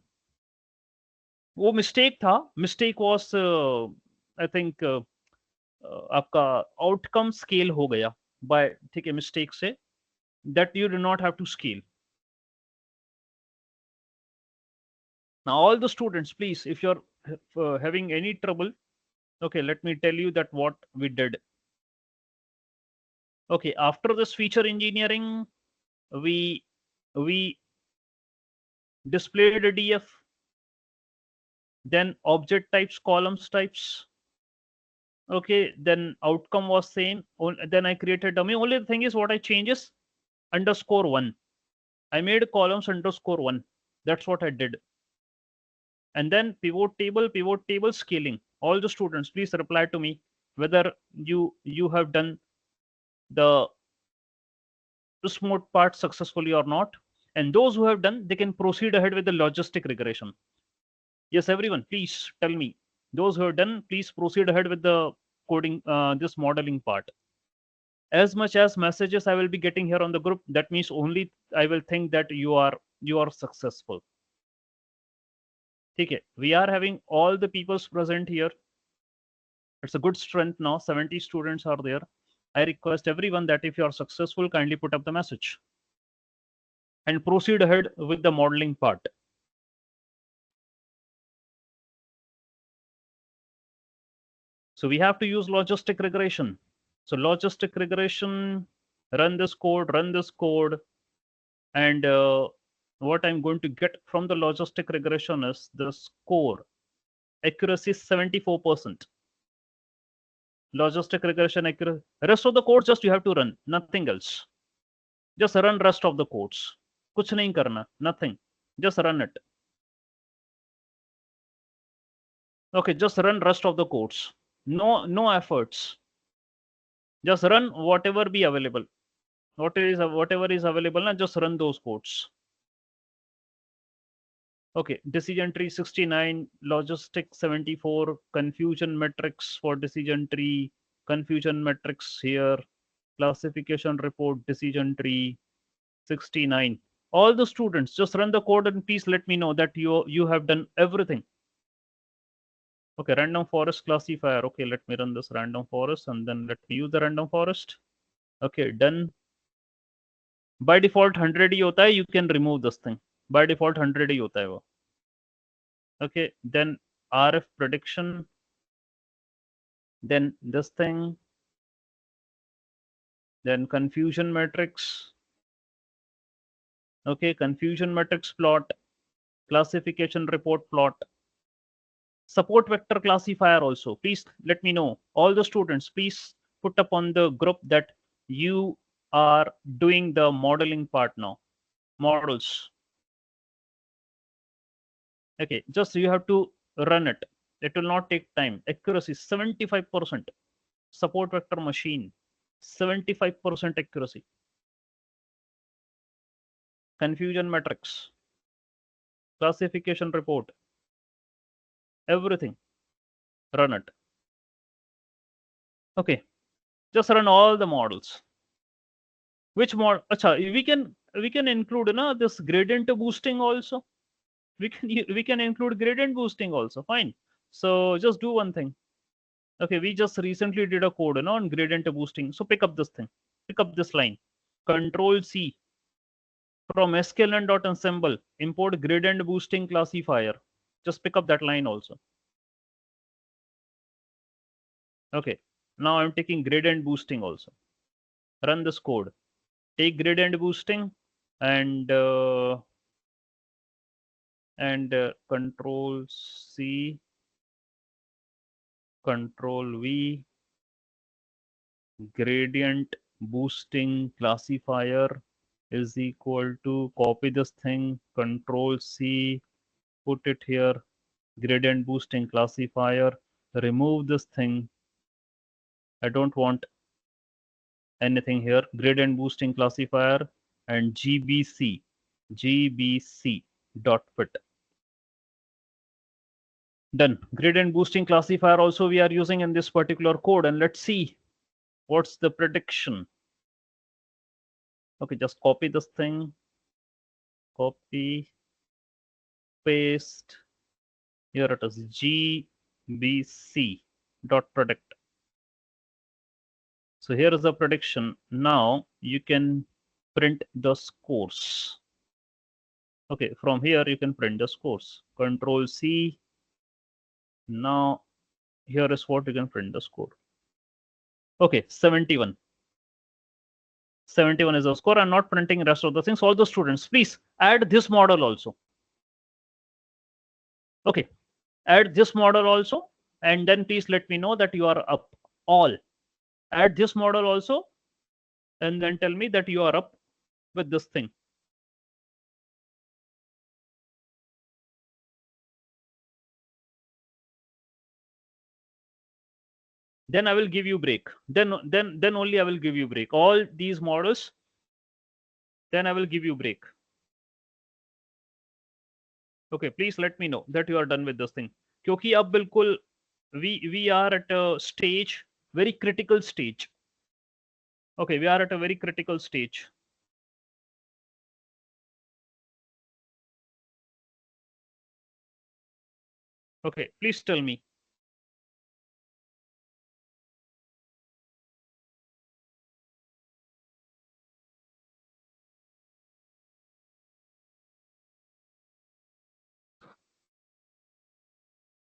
वो mistake था. Mistake was I think आपका outcome scale हो गया by ठीक है mistake से. That you do not have to scale. Now all the students, please, if you're having any trouble, okay, let me tell you that what we did. Okay, after this feature engineering, we displayed a DF, then object types, columns types. Okay, then outcome was same. Then I created dummy. Only the thing is what I change is underscore 1. I made columns underscore 1. That's what I did. And then pivot table scaling. All the students, please reply to me whether you have done the smooth part successfully or not. And those who have done, they can proceed ahead with the logistic regression. Yes, everyone, please tell me. Those who have done, please proceed ahead with the coding, this modeling part. As much as messages I will be getting here on the group, that means only I will think that you are successful. Okay, we are having all the peoples present here. It's a good strength now. 70 students are there. I request everyone that if you are successful, kindly put up the message and proceed ahead with the modeling part. So we have to use logistic regression. So logistic regression, run this code, and what I'm going to get from the logistic regression is the score. Accuracy 74%. Logistic regression accuracy. Rest of the codes just you have to run, nothing else. Just run rest of the codes. कुछ नहीं करना, nothing. Just run it. Okay, just run rest of the codes. No efforts. Just run whatever be available. Whatever is available, na, just run those codes. Okay, decision tree 69, logistic 74, confusion metrics for decision tree, confusion metrics here, classification report, decision tree 69. All the students, just run the code and please let me know that you have done everything. Okay, random forest classifier. Okay, let me run this random forest and then let me use the random forest. Okay, done. By default 100 ही होता है. You can remove this thing. By default 100 ही होता है वो. Okay, then RF prediction. then this thing, then confusion matrix. Okay, confusion matrix plot, classification report plot, support vector classifier also. Please let me know. All the students, please put up on the group that you are doing the modeling part now. Models. Okay, just you have to run it. It will not take time. Accuracy 75%. Support vector machine 75% accuracy. Confusion matrix, classification report, everything. Run it. Okay, just run all the models. Which mod? Acha, we can include na this gradient boosting also. We can include gradient boosting also. Fine. So just do one thing. Okay, we just recently did a code on gradient boosting. So pick up this thing. Pick up this line. Control C from sklearn.ensemble. Import gradient boosting classifier. Just pick up that line also. Okay. Now I'm taking gradient boosting also. Run this code. Take gradient boosting and control C, control V, gradient boosting classifier is equal to, copy this thing, control C, put it here, gradient boosting classifier, remove this thing. I don't want anything here. Gradient boosting classifier and gbc dot fit. Done. Gradient boosting classifier also we are using in this particular code, and let's see what's the prediction. Okay, just copy this thing, copy, paste. Here it is, gbc dot predict. So here is the prediction. Now you can print the scores. Okay, from here you can print the scores. Control C. Now here is what you can print the score. Okay, 71. 71 is the score. I'm not printing rest of the things. All the students, please add this model also. Okay, add this model also, and then please let me know that you are up. All add this model also, and then tell me that you are up with this thing. Then I will give you break. Then only I will give you break. All these models, then I will give you break. Okay, please let me know that you are done with this thing. क्योंकि अब बिल्कुल we are at a stage, very critical stage. Okay, we are at a very critical stage. Okay, please tell me.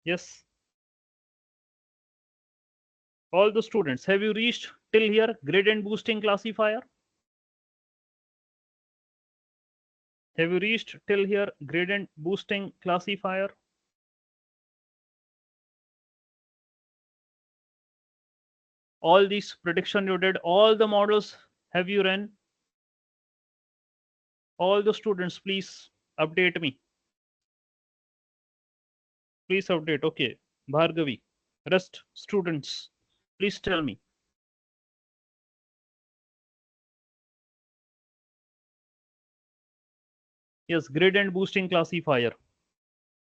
Yes. All the students, have you reached till here gradient boosting classifier? Have you reached till here gradient boosting classifier? All these prediction you did, all the models have you run? All the students, please update me. Please update. Okay, Bhargavi, rest students, please tell me. Yes, gradient boosting classifier.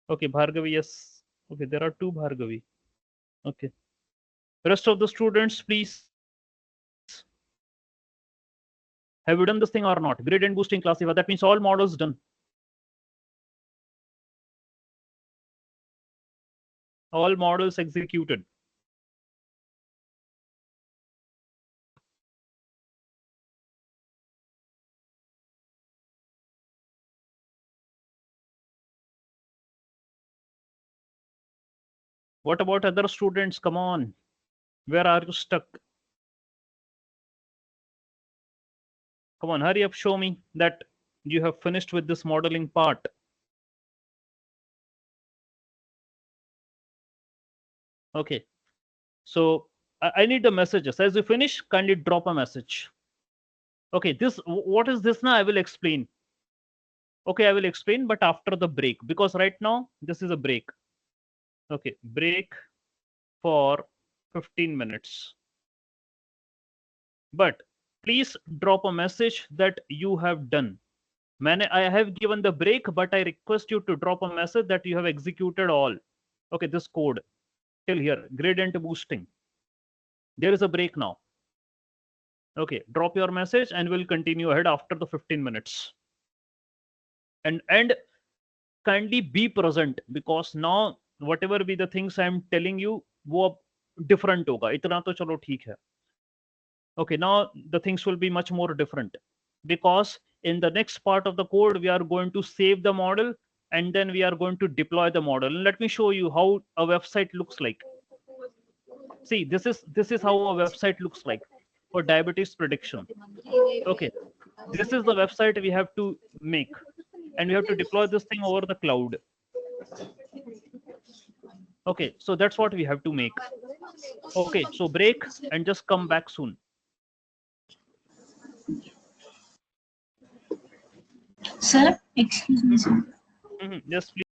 Okay, Bhargavi, yes. Okay, there are two Bhargavi. Okay. Rest of the students, please. Have you done this thing or not? Gradient boosting classifier. That means all models done. All models executed. What about other students? Come on. Where are you stuck? Come on, hurry up, show me that you have finished with this modeling part. Okay, so I need the messages. As you finish, kindly drop a message. Okay, what is this now? I will explain. Okay, I will explain, but after the break, because right now this is a break. Okay, break for 15 minutes. But please drop a message that you have done. I have given the break, but I request you to drop a message that you have executed all. Okay, this code till here, gradient boosting. There is a break now. Okay, drop your message and we'll continue ahead after the 15 minutes. And kindly be present, because now whatever be the things I'm telling you, वो अब different होगा. इतना तो चलो ठीक है. Okay, now the things will be much more different, because in the next part of the code we are going to save the model and then we are going to deploy the model. And let me show you how a website looks like. See, this is how a website looks like for diabetes prediction. Okay, this is the website we have to make, and we have to deploy this thing over the cloud. Okay, so that's what we have to make. Okay, so break and just come back soon. Sir, excuse me, sir. Yes, please.